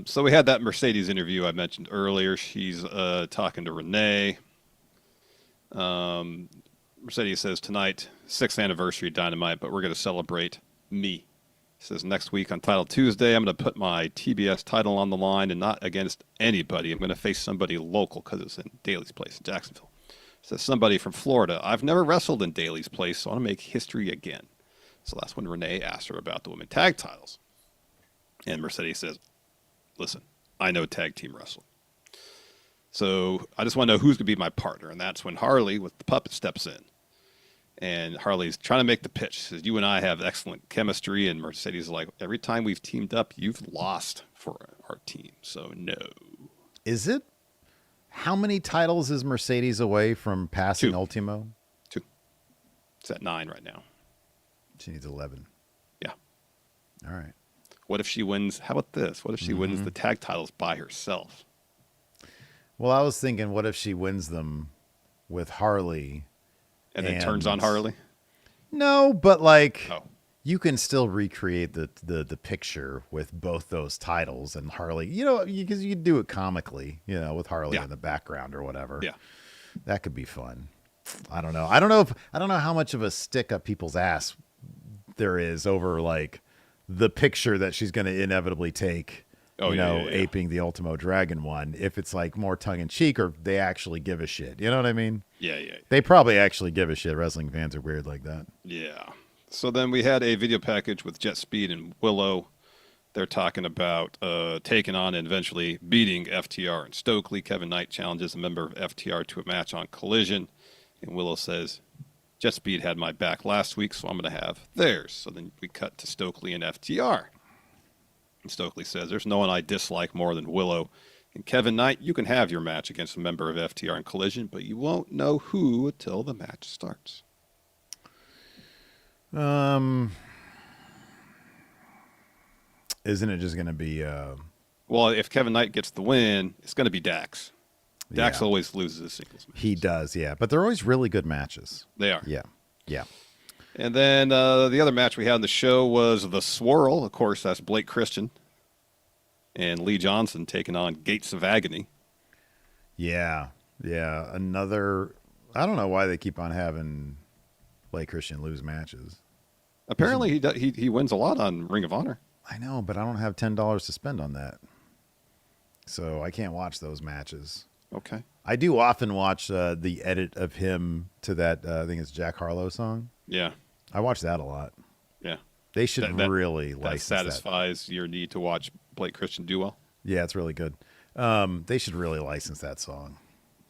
Speaker 2: So we had that Mercedes interview I mentioned earlier. She's talking to Renee. Mercedes says tonight, 6th anniversary Dynamite, but we're going to celebrate me. He says next week on Title Tuesday, I'm going to put my TBS title on the line and not against anybody. I'm going to face somebody local because it's in Daly's Place in Jacksonville. Says somebody from Florida. I've never wrestled in Daly's Place, so I want to make history again. So that's when Renee asked her about the women tag titles. And Mercedes says, listen, I know tag team wrestling. So I just want to know who's going to be my partner. And that's when Harley with the puppet steps in. And Harley's trying to make the pitch. She says, you and I have excellent chemistry. And Mercedes is like, every time we've teamed up, you've lost for our team. So no.
Speaker 1: Is it? How many titles is Mercedes away from passing
Speaker 2: 2.
Speaker 1: Ultimo?
Speaker 2: 2. It's at 9 right now.
Speaker 1: She needs 11.
Speaker 2: Yeah.
Speaker 1: All right.
Speaker 2: What if she wins? How about this? What if she wins the tag titles by herself?
Speaker 1: Well, I was thinking, what if she wins them with Harley?
Speaker 2: And then turns on Harley?
Speaker 1: No, but like
Speaker 2: Oh.
Speaker 1: you can still recreate the picture with both those titles and Harley. You know, because you could do it comically, you know, with Harley in the background or whatever.
Speaker 2: Yeah.
Speaker 1: That could be fun. I don't know. I don't know how much of a stick up people's ass there is over like the picture that she's going to inevitably take. Aping the Ultimo Dragon one, if it's like more tongue in cheek or they actually give a shit. You know what I mean?
Speaker 2: Yeah.
Speaker 1: They probably actually give a shit. Wrestling fans are weird like that.
Speaker 2: Yeah. So then we had a video package with Jet Speed and Willow. They're talking about taking on and eventually beating FTR and Stokely. Kevin Knight challenges a member of FTR to a match on Collision. And Willow says, Jet Speed had my back last week, so I'm going to have theirs. So then we cut to Stokely and FTR. And Stokely says, there's no one I dislike more than Willow. And Kevin Knight, you can have your match against a member of FTR in Collision, but you won't know who until the match starts.
Speaker 1: Isn't it just going to be...
Speaker 2: Well, if Kevin Knight gets the win, it's going to be Dax. Dax always loses his singles match.
Speaker 1: He does, yeah. But they're always really good matches.
Speaker 2: They are.
Speaker 1: Yeah.
Speaker 2: And then the other match we had on the show was The Swirl. Of course, that's Blake Christian and Lee Johnson taking on Gates of Agony.
Speaker 1: Yeah. Another... I don't know why they keep on having Blake Christian lose matches.
Speaker 2: Apparently, he wins a lot on Ring of Honor.
Speaker 1: I know, but I don't have $10 to spend on that. So I can't watch those matches.
Speaker 2: Okay.
Speaker 1: I do often watch the edit of him to that, I think it's Jack Harlow song.
Speaker 2: Yeah.
Speaker 1: I watch that a lot.
Speaker 2: Yeah.
Speaker 1: They should really
Speaker 2: that
Speaker 1: license
Speaker 2: satisfies your need to watch Blake Christian do well.
Speaker 1: Yeah, it's really good. They should really license that song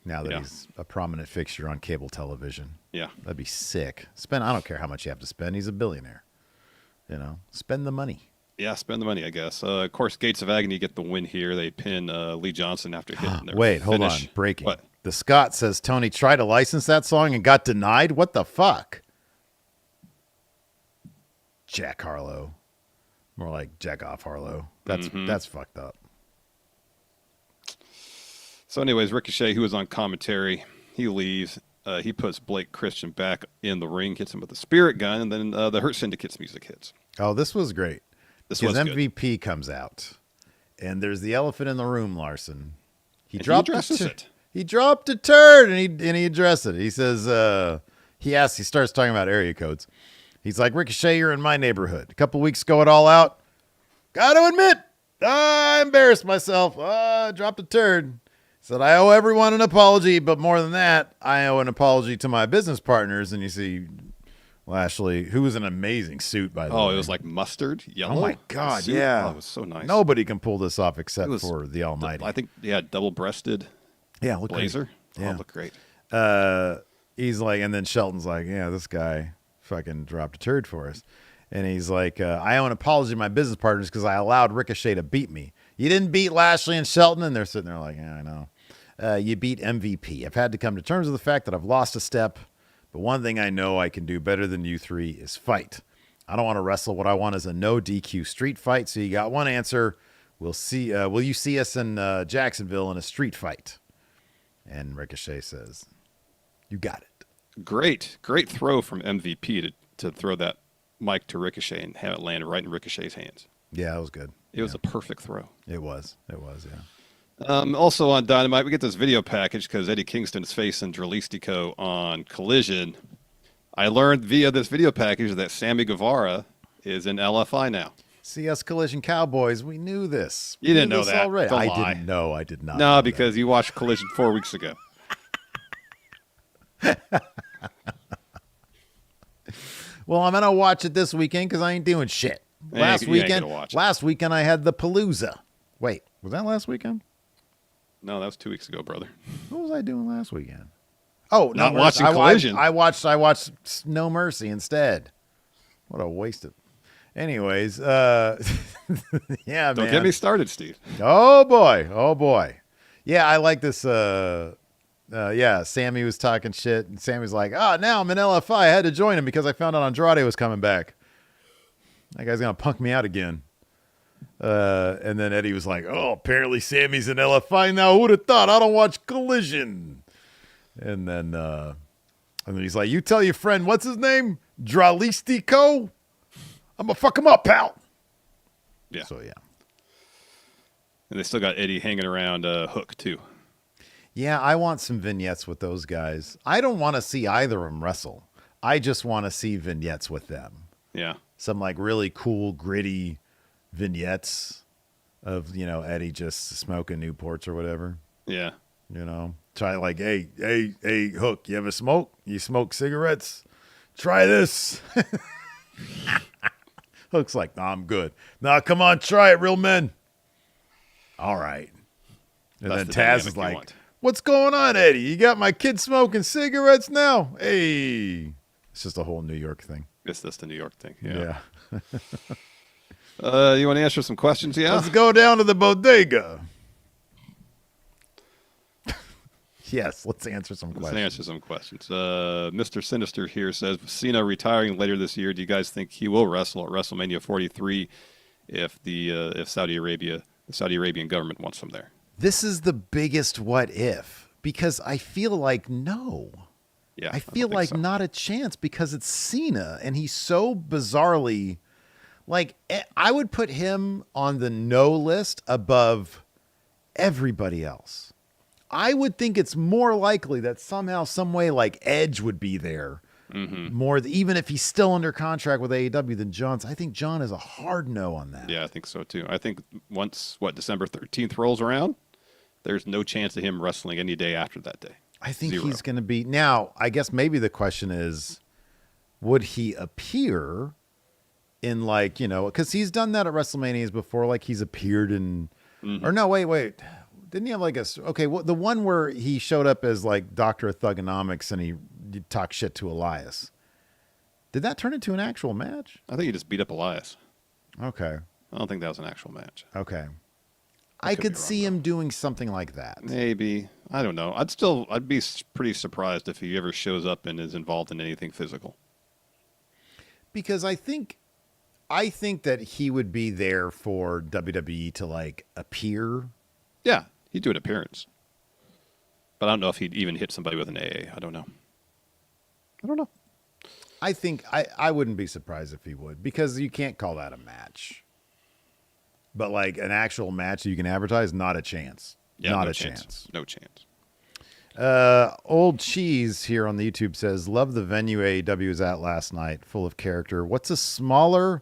Speaker 1: now that he's a prominent fixture on cable television.
Speaker 2: Yeah.
Speaker 1: That'd be sick. I don't care how much you have to spend. He's a billionaire. You know, spend the money.
Speaker 2: Yeah, spend the money, I guess. Of course, Gates of Agony get the win here. They pin Lee Johnson after hitting their
Speaker 1: Wait, hold on.
Speaker 2: finish.
Speaker 1: Breaking.
Speaker 2: What?
Speaker 1: The Scott says Tony tried to license that song and got denied. What the fuck? Jack Harlow. More like Jack off Harlow. That's fucked up.
Speaker 2: So anyways, Ricochet, who was on commentary, he leaves. He puts Blake Christian back in the ring, hits him with a spirit gun, and then the Hurt Syndicate's music hits.
Speaker 1: Oh, this was great.
Speaker 2: This was good.
Speaker 1: MVP comes out, and there's the elephant in the room, Larson. He
Speaker 2: addresses it.
Speaker 1: He dropped a turd, and he addressed it. He says, he starts talking about area codes. He's like, Ricochet, you're in my neighborhood. A couple weeks ago at All Out, got to admit, I embarrassed myself. Dropped a turd. Said, I owe everyone an apology, but more than that, I owe an apology to my business partners. And you see Lashley, who was an amazing suit, by the way.
Speaker 2: Oh, it was like mustard, yellow.
Speaker 1: Oh, my God,
Speaker 2: suit.
Speaker 1: yeah.
Speaker 2: Oh, it was so nice.
Speaker 1: Nobody can pull this off except for the Almighty.
Speaker 2: I think, double-breasted blazer.
Speaker 1: Great. Yeah.
Speaker 2: Oh, look great.
Speaker 1: He's like, and then Shelton's like, yeah, this guy fucking dropped a turd for us. And he's like, I owe an apology to my business partners because I allowed Ricochet to beat me. You didn't beat Lashley and Shelton. And they're sitting there like, yeah, I know. You beat MVP. I've had to come to terms with the fact that I've lost a step. But one thing I know I can do better than you three is fight. I don't want to wrestle. What I want is a no DQ street fight. So you got one answer. We'll see. Will you see us in Jacksonville in a street fight? And Ricochet says, you got it.
Speaker 2: Great throw from MVP to throw that mic to Ricochet and have it land right in Ricochet's hands.
Speaker 1: Yeah, it was good.
Speaker 2: It was a perfect throw.
Speaker 1: It was, yeah.
Speaker 2: Also on Dynamite, we get this video package because Eddie Kingston's facing Dralistico on Collision. I learned via this video package that Sammy Guevara is in LFI now.
Speaker 1: CS Collision Cowboys, we knew this.
Speaker 2: You didn't
Speaker 1: knew
Speaker 2: know
Speaker 1: this
Speaker 2: that.
Speaker 1: already.
Speaker 2: Don't
Speaker 1: I
Speaker 2: lie.
Speaker 1: didn't know. I did not.
Speaker 2: No,
Speaker 1: know
Speaker 2: because you watched Collision 4 weeks ago.
Speaker 1: Well, I'm gonna watch it this weekend because I ain't doing shit. Last
Speaker 2: you ain't
Speaker 1: weekend,
Speaker 2: gonna watch it.
Speaker 1: last weekend I had the Palooza. Wait, was that last weekend?
Speaker 2: No, that was 2 weeks ago, brother.
Speaker 1: What was I doing last weekend? Oh,
Speaker 2: Not
Speaker 1: No
Speaker 2: watching
Speaker 1: Mercy.
Speaker 2: Collision.
Speaker 1: I watched No Mercy instead. What a waste of. Anyways, yeah, man.
Speaker 2: Don't get me started, Steve.
Speaker 1: Oh boy. Yeah, I like this. Yeah, Sammy was talking shit, and Sammy's like, now I'm in LFI. I had to join him because I found out Andrade was coming back. That guy's gonna punk me out again. And then Eddie was like, apparently Sammy's in LFI now. Who'd have thought? I don't watch Collision. And then he's like, you tell your friend, what's his name? Dralistico? I'm gonna fuck him up, pal.
Speaker 2: Yeah.
Speaker 1: So yeah.
Speaker 2: And they still got Eddie hanging around Hook, too.
Speaker 1: Yeah, I want some vignettes with those guys. I don't want to see either of them wrestle. I just want to see vignettes with them.
Speaker 2: Yeah.
Speaker 1: Some like really cool, gritty vignettes of, Eddie just smoking Newports or whatever.
Speaker 2: Yeah.
Speaker 1: Try like, hey, Hook, you ever smoke? You smoke cigarettes? Try this. Hook's like, nah, I'm good. Nah, come on, try it, real men. All right. And
Speaker 2: That's
Speaker 1: then
Speaker 2: the
Speaker 1: Taz
Speaker 2: dynamic
Speaker 1: is
Speaker 2: you
Speaker 1: like,
Speaker 2: want.
Speaker 1: what's going on, Eddie? You got my kid smoking cigarettes now? Hey. It's just a whole New York thing.
Speaker 2: It's just the New York thing. Yeah.
Speaker 1: Yeah.
Speaker 2: You want to answer some questions? Yeah.
Speaker 1: Let's go down to the bodega. Yes, let's answer some
Speaker 2: Let's
Speaker 1: questions.
Speaker 2: answer some questions. Mr. Sinister here says, with Cena retiring later this year, do you guys think he will wrestle at WrestleMania 43 if the Saudi Arabian government wants him there?
Speaker 1: This is the biggest what if, because I feel like no.
Speaker 2: Yeah,
Speaker 1: I feel
Speaker 2: don't think
Speaker 1: like
Speaker 2: so.
Speaker 1: not a chance because it's Cena and he's so bizarrely like I would put him on the no list above everybody else. I would think it's more likely that somehow, some way, like Edge would be there more, even if he's still under contract with AEW than John's. I think John is a hard no on that.
Speaker 2: Yeah, I think so too. I think once December 13th rolls around, there's no chance of him wrestling any day after that day.
Speaker 1: I think
Speaker 2: Zero.
Speaker 1: he's going to be now. I guess maybe the question is, would he appear in because he's done that at WrestleManias before, like he's appeared in, or no, wait. Didn't he have like the one where he showed up as like Doctor of Thugonomics and he talked shit to Elias? Did that turn into an actual match?
Speaker 2: I think he just beat up Elias.
Speaker 1: Okay.
Speaker 2: I don't think that was an actual match.
Speaker 1: Okay. I
Speaker 2: could
Speaker 1: could
Speaker 2: be wrong,
Speaker 1: see him doing something like that.
Speaker 2: Maybe. I don't know. I'd be pretty surprised if he ever shows up and is involved in anything physical.
Speaker 1: Because I think that he would be there for WWE to like appear.
Speaker 2: Yeah, he'd do an appearance. But I don't know if he'd even hit somebody with an AA. I don't know.
Speaker 1: I think I wouldn't be surprised if he would, because you can't call that a match. But like an actual match that you can advertise, not a chance.
Speaker 2: Yeah,
Speaker 1: not
Speaker 2: no
Speaker 1: a
Speaker 2: chance.
Speaker 1: chance.
Speaker 2: No chance.
Speaker 1: Old Cheese here on the YouTube says, love the venue AEW was at last night, full of character. What's a smaller,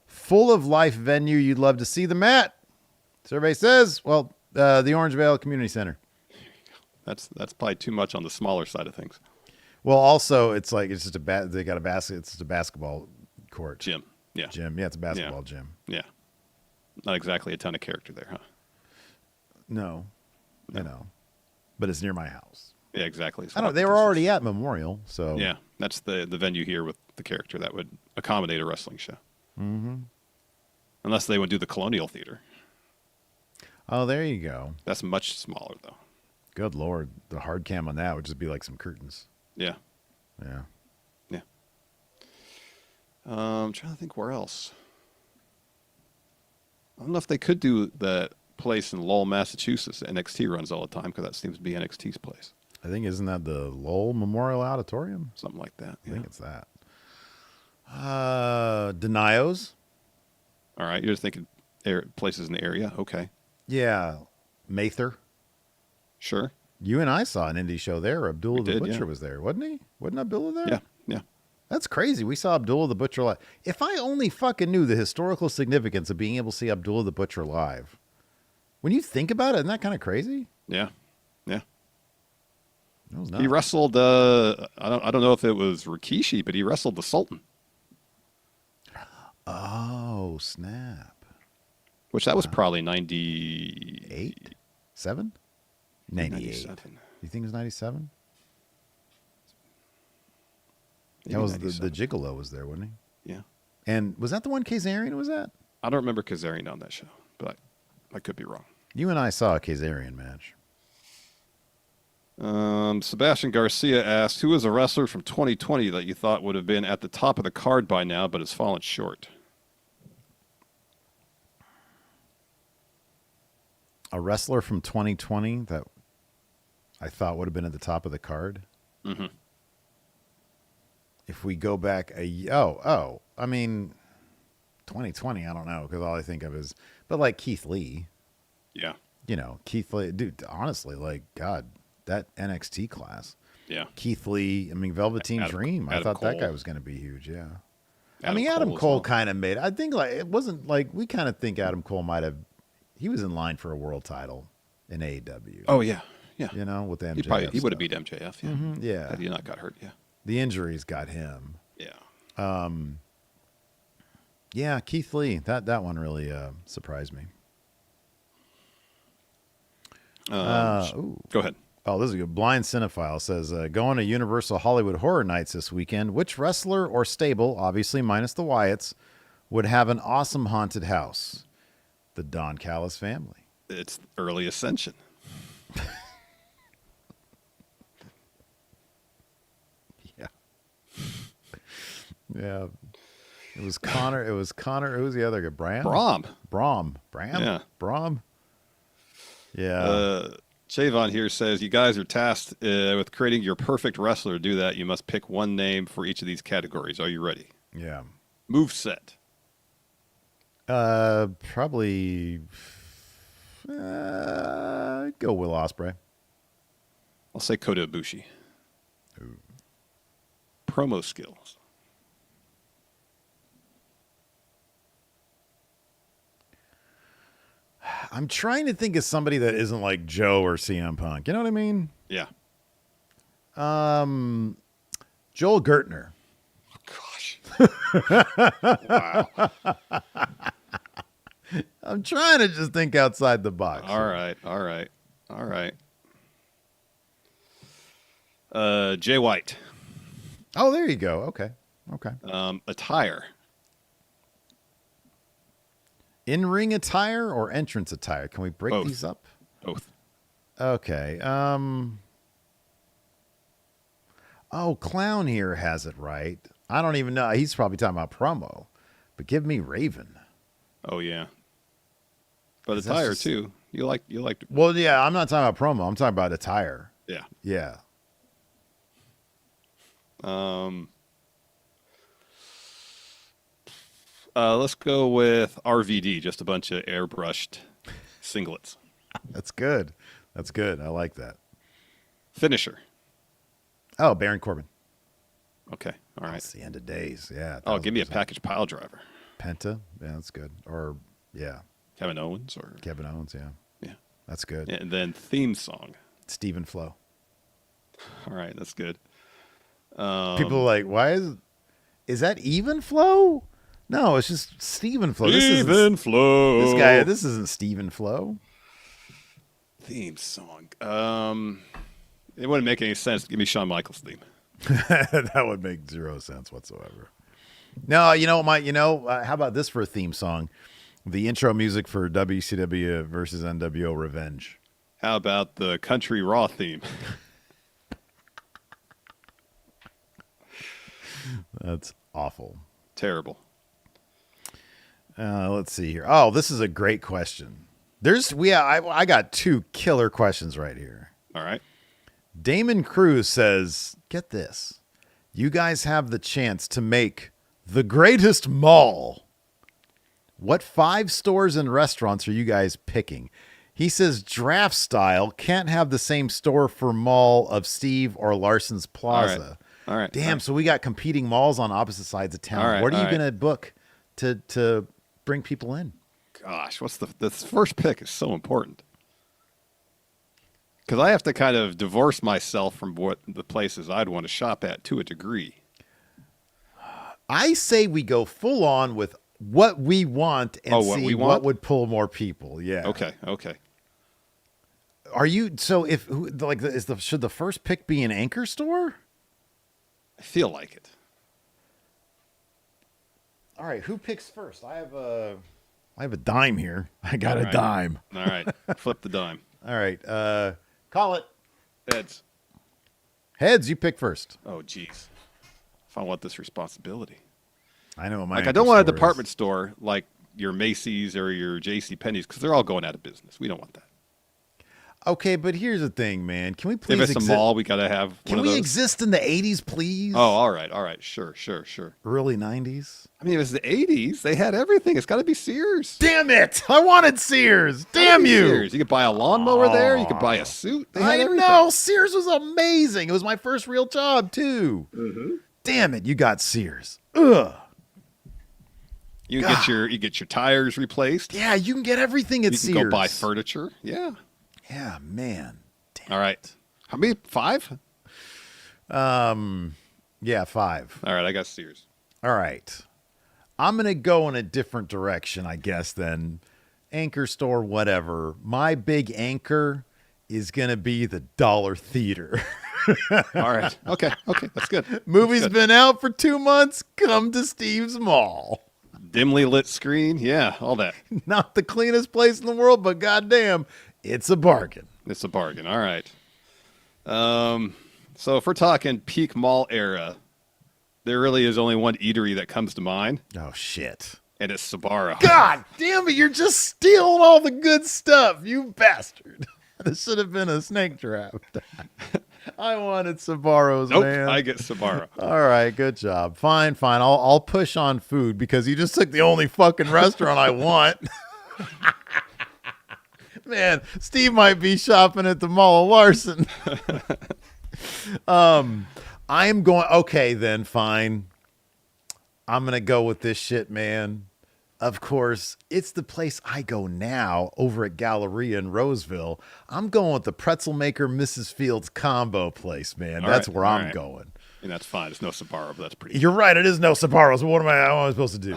Speaker 1: full of life venue you'd love to see them at? Survey says, the Orangevale Community Center.
Speaker 2: That's probably too much on the smaller side of things.
Speaker 1: Well, also it's like it's just they got a basket. It's just a basketball court.
Speaker 2: Gym. Yeah.
Speaker 1: Gym. Yeah, it's a basketball gym.
Speaker 2: Yeah. Not exactly a ton of character there, huh?
Speaker 1: No. But it's near my house.
Speaker 2: Yeah, exactly.
Speaker 1: I don't. They were already at Memorial, so
Speaker 2: Yeah, that's the venue here with the character that would accommodate a wrestling show. Mm-hmm. Unless they would do the Colonial Theater.
Speaker 1: Oh, there you go.
Speaker 2: That's much smaller, though.
Speaker 1: Good Lord, the hard cam on that would just be like some curtains.
Speaker 2: Yeah.
Speaker 1: Yeah.
Speaker 2: Yeah. I'm trying to think where else. I don't know if they could do that place in Lowell, Massachusetts that NXT runs all the time, because that seems to be NXT's place.
Speaker 1: I think, isn't that the Lowell Memorial Auditorium?
Speaker 2: Something like that.
Speaker 1: I think it's that. Denios.
Speaker 2: All right. You're just thinking places in the area. Okay.
Speaker 1: Yeah. Mather.
Speaker 2: Sure.
Speaker 1: You and I saw an indie show there. Abdullah the Butcher
Speaker 2: yeah.
Speaker 1: was there, wasn't he? Wasn't Abdullah there?
Speaker 2: Yeah, yeah.
Speaker 1: That's crazy. We saw Abdullah the Butcher live. If I only fucking knew the historical significance of being able to see Abdullah the Butcher live. When you think about it, isn't that kind of crazy?
Speaker 2: Yeah, yeah.
Speaker 1: That was nuts.
Speaker 2: He wrestled. I don't know if it was Rikishi, but he wrestled the Sultan.
Speaker 1: Oh, snap.
Speaker 2: Which that was probably 98,
Speaker 1: 7? 98.
Speaker 2: 97.
Speaker 1: You think it was 97?
Speaker 2: Maybe
Speaker 1: That was
Speaker 2: 97.
Speaker 1: the Gigolo was there, wasn't he?
Speaker 2: Yeah.
Speaker 1: And was that the one Kazarian was at?
Speaker 2: I don't remember Kazarian on that show, but I could be wrong.
Speaker 1: You and I saw a Kazarian match.
Speaker 2: Sebastian Garcia asked, who is a wrestler from 2020 that you thought would have been at the top of the card by now, but has fallen short?
Speaker 1: A wrestler from 2020 that I thought would have been at the top of the card.
Speaker 2: Mm-hmm.
Speaker 1: If we go back I mean, 2020, I don't know, because all I think of is, but like Keith Lee.
Speaker 2: Yeah.
Speaker 1: You know, Keith Lee, dude, honestly, like, God, that NXT class.
Speaker 2: Yeah.
Speaker 1: Keith Lee, I mean, Velveteen Dream. I thought that guy was going to be huge, yeah. Adam Cole kind of made, I think, like, it wasn't like, we kind of think Adam Cole might have, he was in line for a world title in AEW.
Speaker 2: Oh, yeah. Yeah.
Speaker 1: You know, with the MJF.
Speaker 2: He would have beat MJF, yeah.
Speaker 1: Mm-hmm, yeah.
Speaker 2: Had he not got hurt, yeah.
Speaker 1: The injuries got him.
Speaker 2: Yeah.
Speaker 1: Yeah, Keith Lee. That one really surprised me.
Speaker 2: Go ahead.
Speaker 1: Oh, this is a good. Blind Cinephile says, going to Universal Hollywood Horror Nights this weekend. Which wrestler or stable, obviously minus the Wyatts, would have an awesome haunted house? The Don Callis family.
Speaker 2: It's early Ascension.
Speaker 1: Yeah. Yeah. It was Connor. Who was the other guy? Bram? Bram.
Speaker 2: Yeah.
Speaker 1: Bram. Yeah.
Speaker 2: Chavon here says, you guys are tasked with creating your perfect wrestler. To do that, you must pick one name for each of these categories. Are you ready?
Speaker 1: Yeah.
Speaker 2: Moveset.
Speaker 1: Probably go Will Ospreay.
Speaker 2: I'll say Kota Ibushi.
Speaker 1: Ooh.
Speaker 2: Promo skills.
Speaker 1: I'm trying to think of somebody that isn't like Joe or CM Punk. You know what I mean?
Speaker 2: Yeah.
Speaker 1: Joel Gertner.
Speaker 2: Gosh.
Speaker 1: Wow. I'm trying to just think outside the box.
Speaker 2: All right. Jay White.
Speaker 1: Oh, there you go. Okay.
Speaker 2: Attire.
Speaker 1: In-ring attire or entrance attire? Can we break
Speaker 2: Both.
Speaker 1: these up?
Speaker 2: Both.
Speaker 1: Okay. Clown here has it right. I don't even know. He's probably talking about promo. But give me Raven.
Speaker 2: Oh yeah. But
Speaker 1: 'Cause
Speaker 2: attire
Speaker 1: that's just-
Speaker 2: too. You like.
Speaker 1: Well, yeah, I'm not talking about promo. I'm talking about attire.
Speaker 2: Yeah.
Speaker 1: Yeah.
Speaker 2: Let's go with RVD. Just a bunch of airbrushed singlets.
Speaker 1: That's good. I like that.
Speaker 2: Finisher.
Speaker 1: Oh, Baron Corbin.
Speaker 2: Okay. All right.
Speaker 1: It's the end of days. Yeah.
Speaker 2: Oh, give me a
Speaker 1: 1000%.
Speaker 2: package pile driver.
Speaker 1: Penta. Yeah, that's good. Or, yeah.
Speaker 2: Kevin Owens or
Speaker 1: Kevin Owens. Yeah.
Speaker 2: yeah.
Speaker 1: That's good.
Speaker 2: And then theme song.
Speaker 1: Stephen Flo.
Speaker 2: All right, that's good.
Speaker 1: People are like, why is that even Flo? No, it's just Stephen Flo.
Speaker 2: Stephen Flo.
Speaker 1: This isn't Stephen Flo.
Speaker 2: Theme song. It wouldn't make any sense to give me Shawn Michaels' theme.
Speaker 1: That would make zero sense whatsoever. No, you know what, how about this for a theme song? The intro music for WCW versus NWO Revenge.
Speaker 2: How about the Country Raw theme?
Speaker 1: That's awful.
Speaker 2: Terrible.
Speaker 1: Let's see here. Oh, this is a great question. I got two killer questions right here.
Speaker 2: All right.
Speaker 1: Damon Cruz says, get this. You guys have the chance to make the greatest mall. What 5 stores and restaurants are you guys picking? He says draft style can't have the same store for mall of Steve or Larson's Plaza.
Speaker 2: All right.
Speaker 1: Damn, so we got competing malls on opposite sides of town.
Speaker 2: All right,
Speaker 1: What are you
Speaker 2: all right.
Speaker 1: going to book to bring people in?
Speaker 2: Gosh, what's the first pick is so important. Because I have to kind of divorce myself from what the places I'd want to shop at to a degree.
Speaker 1: I say we go full on with what we want and
Speaker 2: what
Speaker 1: see
Speaker 2: we
Speaker 1: what
Speaker 2: want?
Speaker 1: would pull more people. Yeah.
Speaker 2: Okay.
Speaker 1: Are you so if like should the first pick be an anchor store?
Speaker 2: I feel like it.
Speaker 1: All right, who picks first? I have a dime here. I got a
Speaker 2: right.
Speaker 1: dime.
Speaker 2: All right. Flip the dime.
Speaker 1: All right. Call it.
Speaker 2: Heads.
Speaker 1: Heads, you pick first.
Speaker 2: Oh, geez. If I want this responsibility.
Speaker 1: I know what my
Speaker 2: Like, I
Speaker 1: anchor
Speaker 2: don't want a
Speaker 1: store is.
Speaker 2: department store like your Macy's or your J.C. Penney's because they're all going out of business. We don't want that.
Speaker 1: Okay, but here's the thing, man. Can we
Speaker 2: If
Speaker 1: please
Speaker 2: it's a mall, we got to have
Speaker 1: Can
Speaker 2: one of
Speaker 1: we
Speaker 2: those.
Speaker 1: exist in the 80s, please?
Speaker 2: Oh, all right. Sure.
Speaker 1: Early 90s?
Speaker 2: I mean, it was the 80s. They had everything. It's got to be Sears.
Speaker 1: Damn it! I wanted Sears.
Speaker 2: Gotta
Speaker 1: Damn
Speaker 2: be
Speaker 1: you!
Speaker 2: Sears. You could buy a lawnmower there. You could buy a suit. They had
Speaker 1: I
Speaker 2: everything.
Speaker 1: know. Sears was amazing. It was my first real job, too. Mm-hmm. Damn it, you got Sears. Ugh.
Speaker 2: You can get your tires replaced.
Speaker 1: Yeah, you can get everything at
Speaker 2: You can
Speaker 1: Sears.
Speaker 2: go buy furniture. Yeah.
Speaker 1: Yeah, man. Damn.
Speaker 2: All right. How many? 5?
Speaker 1: Yeah, 5.
Speaker 2: All right. I got Sears.
Speaker 1: All right. I'm going to go in a different direction, I guess, than anchor store, whatever. My big anchor is going to be the Dollar Theater.
Speaker 2: All right. Okay. That's good.
Speaker 1: Movie's
Speaker 2: That's good.
Speaker 1: been out for 2 months. Come to Steve's Mall.
Speaker 2: Dimly lit screen. Yeah. All that.
Speaker 1: Not the cleanest place in the world, but goddamn, it's a bargain.
Speaker 2: It's a bargain. All right. So if we're talking peak mall era, there really is only one eatery that comes to mind,
Speaker 1: Oh, shit.
Speaker 2: and it's Sbarro.
Speaker 1: God damn it, you're just stealing all the good stuff, you bastard. This should have been a snake trap. I wanted Sbarro's,
Speaker 2: Nope.
Speaker 1: man.
Speaker 2: I get Sbarro.
Speaker 1: All right, good job. Fine. I'll push on food because you just took the only fucking restaurant I want. Man, Steve might be shopping at the Mall of Larson. I am going. Okay, then fine. I'm gonna go with this shit, man. Of course, it's the place I go now over at Galleria in Roseville. I'm going with the Pretzel Maker Mrs. Fields combo place, man.
Speaker 2: All
Speaker 1: That's
Speaker 2: right,
Speaker 1: where
Speaker 2: all
Speaker 1: I'm
Speaker 2: right.
Speaker 1: going.
Speaker 2: And that's fine. It's no Sbarro, but that's pretty.
Speaker 1: You're right. It is no Sbarro's. What am I supposed to do?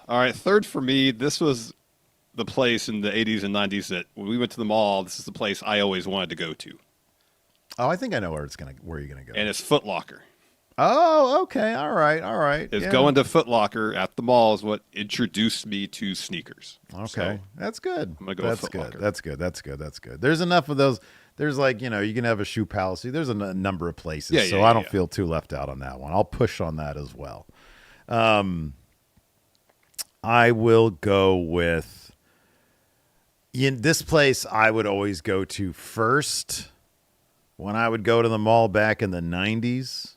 Speaker 2: All right. Third for me, this was the place in the 80s and 90s that when we went to the mall, this is the place I always wanted to go to.
Speaker 1: Oh, I think I know where you're gonna go.
Speaker 2: And it's Foot Locker.
Speaker 1: Oh, okay. All right.
Speaker 2: Is
Speaker 1: Yeah.
Speaker 2: going to Foot Locker at the mall is what introduced me to sneakers.
Speaker 1: Okay,
Speaker 2: So,
Speaker 1: that's good.
Speaker 2: I'm gonna go with
Speaker 1: That's
Speaker 2: Foot
Speaker 1: good.
Speaker 2: Locker.
Speaker 1: That's good. There's enough of those. There's like, you can have a shoe palace. There's a number of places,
Speaker 2: Yeah,
Speaker 1: so
Speaker 2: yeah,
Speaker 1: I don't
Speaker 2: yeah.
Speaker 1: feel too left out on that one. I'll push on that as well. I will go with in this place I would always go to first when I would go to the mall back in the 90s.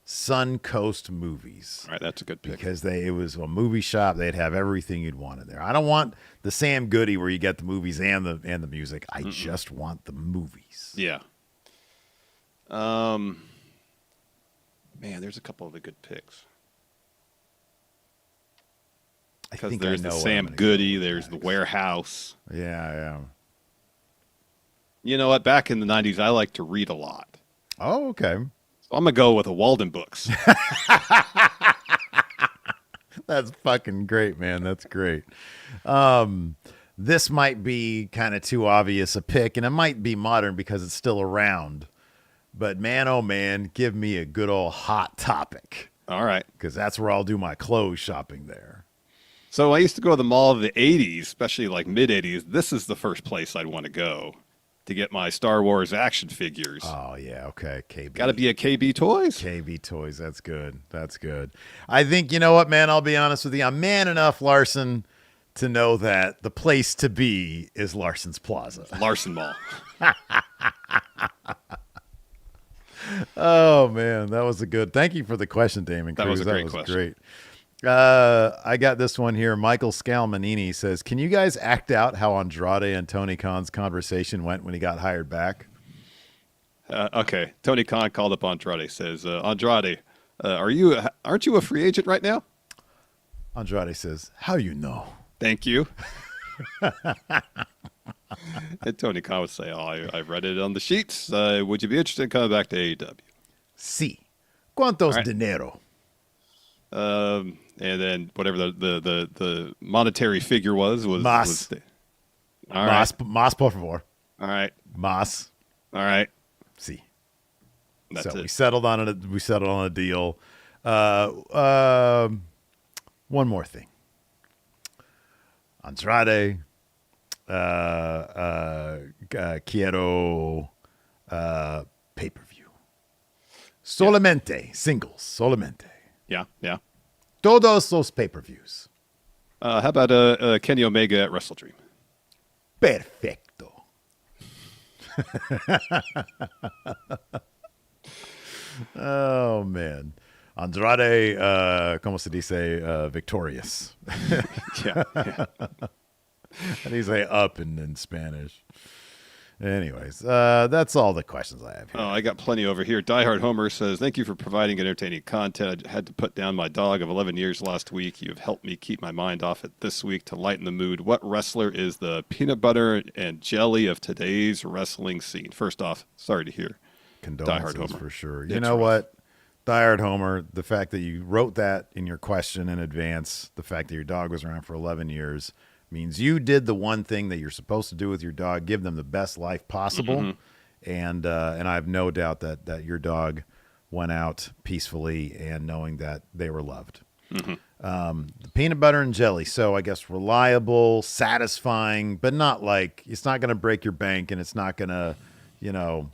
Speaker 1: Suncoast Movies.
Speaker 2: all right, that's a good pick.
Speaker 1: Because it was a movie shop. They'd have everything you'd want in there. I don't want the Sam Goody where you get the movies and the music. I just want the movies.
Speaker 2: Yeah. Man, there's a couple of the good picks.
Speaker 1: I
Speaker 2: Because
Speaker 1: think
Speaker 2: there's
Speaker 1: I know
Speaker 2: the
Speaker 1: what
Speaker 2: Sam
Speaker 1: I'm gonna
Speaker 2: Goody,
Speaker 1: go with
Speaker 2: there's the
Speaker 1: next.
Speaker 2: Warehouse.
Speaker 1: Yeah.
Speaker 2: You know what? Back in the 90s, I liked to read a lot.
Speaker 1: Oh, okay.
Speaker 2: So I'm going to go with the Walden books.
Speaker 1: That's fucking great, man. That's great. This might be kind of too obvious a pick, and it might be modern because it's still around. But man, oh man, give me a good old Hot Topic
Speaker 2: All right.
Speaker 1: because that's where I'll do my clothes shopping there.
Speaker 2: So I used to go to the mall of the 80s, especially like mid 80s. This is the first place I'd want to go to get my Star Wars action figures.
Speaker 1: Oh yeah, okay. KB.
Speaker 2: Got to be at KB Toys.
Speaker 1: KB Toys. That's good. That's good. I think, you know what, man? I'll be honest with you. I'm man enough, Larson, to know that the place to be is Larson's Plaza.
Speaker 2: Larson Mall.
Speaker 1: Oh, man. That was a good. Thank you for the question, Damon.
Speaker 2: That was
Speaker 1: Cruz.
Speaker 2: a great question.
Speaker 1: Great. I got this one here. Michael Scalmanini says, "Can you guys act out how Andrade and Tony Khan's conversation went when he got hired back?"
Speaker 2: Okay. Tony Khan called up Andrade. Says, Andrade, aren't you a free agent right now?
Speaker 1: Andrade says, "How you know?"
Speaker 2: Thank you. And Tony Khan would say, I read it on the sheets. Would you be interested in coming back to AEW?
Speaker 1: Sí. ¿Cuántos
Speaker 2: Right.
Speaker 1: dinero?
Speaker 2: And then whatever the monetary figure was
Speaker 1: Mas.
Speaker 2: All right.
Speaker 1: Mas, por favor.
Speaker 2: All right.
Speaker 1: Mas.
Speaker 2: All right.
Speaker 1: Sí.
Speaker 2: That's
Speaker 1: So
Speaker 2: it.
Speaker 1: we settled on a deal. One more thing. Andrade, quiero pay-per-view. Solamente, singles, solamente.
Speaker 2: Yeah. Yeah.
Speaker 1: Todos los pay-per-views.
Speaker 2: How about Kenny Omega at Wrestle Dream?
Speaker 1: Perfecto. Oh, man. Andrade, como se dice, victorious.
Speaker 2: Yeah. Yeah.
Speaker 1: And he's say up in Spanish. Anyways, that's all the questions I have here.
Speaker 2: Oh, I got plenty over here. Diehard Homer says, thank you for providing entertaining content. I had to put down my dog of 11 years last week. You have helped me keep my mind off it this week to lighten the mood. What wrestler is the peanut butter and jelly of today's wrestling scene? First off, sorry to hear.
Speaker 1: Condolences
Speaker 2: Diehard Homer.
Speaker 1: for sure.
Speaker 2: It's
Speaker 1: You know
Speaker 2: rough.
Speaker 1: what? Diehard Homer, the fact that you wrote that in your question in advance, the fact that your dog was around for 11 years, means you did the one thing that you're supposed to do with your dog, give them the best life possible.
Speaker 2: Mm-hmm.
Speaker 1: And I have no doubt that your dog went out peacefully and knowing that they were loved.
Speaker 2: Mm-hmm.
Speaker 1: The peanut butter and jelly. So I guess reliable, satisfying, but not like it's not going to break your bank and it's not going to,
Speaker 2: It's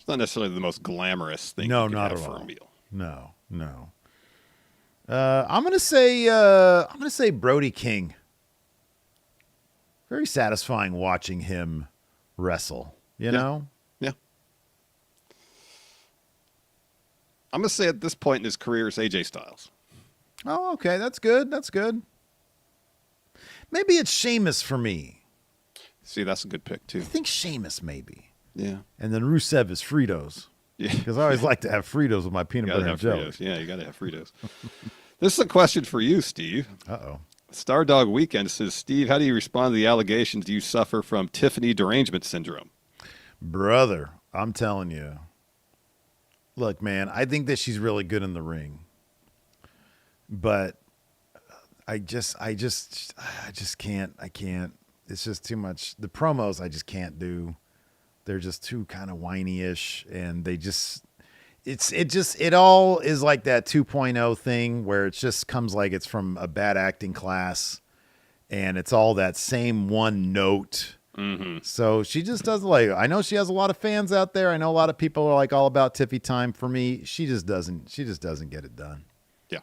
Speaker 2: not necessarily the most glamorous thing
Speaker 1: No,
Speaker 2: you can
Speaker 1: not
Speaker 2: have
Speaker 1: at
Speaker 2: for
Speaker 1: all.
Speaker 2: a meal.
Speaker 1: No. I'm gonna say Brody King. Very satisfying watching him wrestle. You know?
Speaker 2: Yeah. I'm going to say at this point in his career, it's AJ Styles.
Speaker 1: Oh, okay. That's good. Maybe it's Sheamus for me.
Speaker 2: See, that's a good pick, too.
Speaker 1: I think Sheamus maybe.
Speaker 2: Yeah.
Speaker 1: And then Rusev is Fritos.
Speaker 2: Yeah.
Speaker 1: Because I always like to have Fritos with my peanut
Speaker 2: You gotta
Speaker 1: butter
Speaker 2: have
Speaker 1: and jelly.
Speaker 2: Fritos. Yeah, you got to have Fritos. This is a question for you, Steve.
Speaker 1: Uh-oh.
Speaker 2: Stardog Weekend says, Steve, how do you respond to the allegations you suffer from Tiffany derangement syndrome?
Speaker 1: Brother, I'm telling you. Look, man, I think that she's really good in the ring. But I just can't. It's just too much. The promos I just can't do. They're just too kind of whiny-ish, and it all is like that 2.0 thing where it just comes like it's from a bad acting class, and it's all that same one note.
Speaker 2: Mm-hmm.
Speaker 1: So she just doesn't like. I know she has a lot of fans out there. I know a lot of people are like all about Tiffy time. For me, she just doesn't get it done.
Speaker 2: Yeah.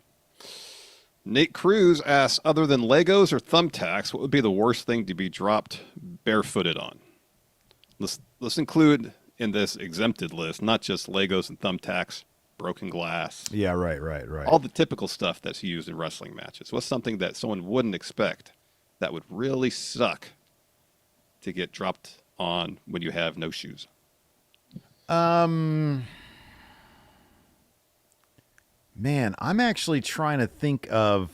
Speaker 2: Nate Cruz asks, other than Legos or thumbtacks, what would be the worst thing to be dropped barefooted on? Let's include in this exempted list not just Legos and thumbtacks, broken glass.
Speaker 1: Yeah, right.
Speaker 2: All the typical stuff that's used in wrestling matches. What's something that someone wouldn't expect that would really suck to get dropped on when you have no shoes?
Speaker 1: Man, I'm actually trying to think of.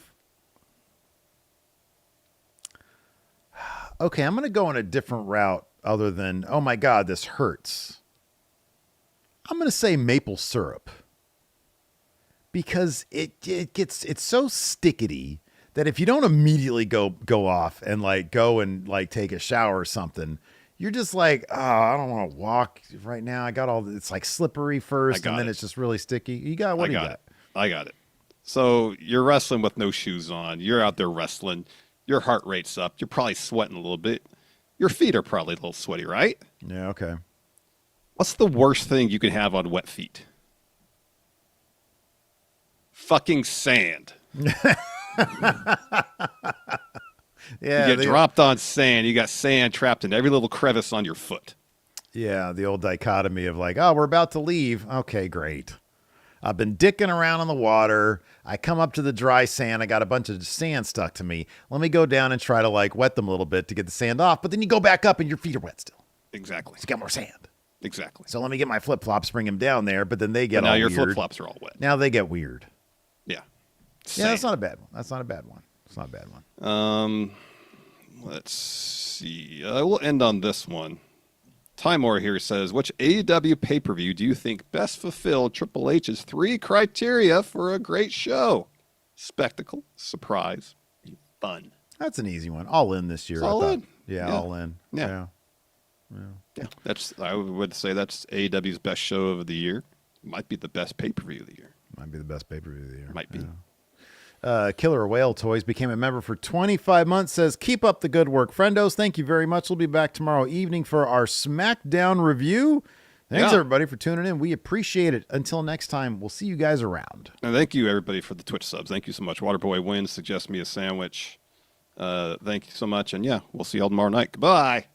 Speaker 1: Okay, I'm going to go in a different route other than, oh my God, this hurts. I'm going to say maple syrup because it's so stickety that if you don't immediately go off and go and take a shower or something, you're just like, oh, I don't want to walk right now. I got it's like slippery first and then it's just really sticky. What do you got?
Speaker 2: I got it. So you're wrestling with no shoes on. You're out there wrestling. Your heart rate's up. You're probably sweating a little bit. Your feet are probably a little sweaty, right?
Speaker 1: Yeah, okay.
Speaker 2: What's the worst thing you can have on wet feet? Fucking sand.
Speaker 1: Yeah,
Speaker 2: you get dropped on sand. You got sand trapped in every little crevice on your foot.
Speaker 1: Yeah, the old dichotomy of oh, we're about to leave. Okay, great. I've been dicking around on the water. I come up to the dry sand. I got a bunch of sand stuck to me. Let me go down and try to like wet them a little bit to get the sand off. But then you go back up and your feet are wet still.
Speaker 2: Exactly.
Speaker 1: So you got more sand.
Speaker 2: Exactly.
Speaker 1: So let me get my flip-flops, bring them down there. But then they get
Speaker 2: now
Speaker 1: all
Speaker 2: your
Speaker 1: weird.
Speaker 2: flip-flops are all wet.
Speaker 1: Now they get weird.
Speaker 2: Yeah.
Speaker 1: Yeah, that's not a bad one. That's not a bad one. It's not a bad one.
Speaker 2: Let's see. We'll end on this one. Timor here says, which AEW pay-per-view do you think best fulfilled Triple H's 3 criteria for a great show? Spectacle, surprise, and fun.
Speaker 1: That's an easy one. All in this year.
Speaker 2: All in.
Speaker 1: Yeah, all in.
Speaker 2: Yeah. I would say that's AEW's best show of the year. Might be the best pay-per-view of the year.
Speaker 1: Might be the best pay-per-view of the year.
Speaker 2: Might be.
Speaker 1: Killer Whale Toys became a member for 25 months, says, keep up the good work, friendos. Thank you very much. We'll be back tomorrow evening for our SmackDown review. Thanks, everybody, for tuning in. We appreciate it. Until next time, we'll see you guys around.
Speaker 2: And thank you, everybody, for the Twitch subs. Thank you so much. Waterboy Wins, suggest me a sandwich. Thank you so much. And, yeah, we'll see y'all tomorrow night. Goodbye.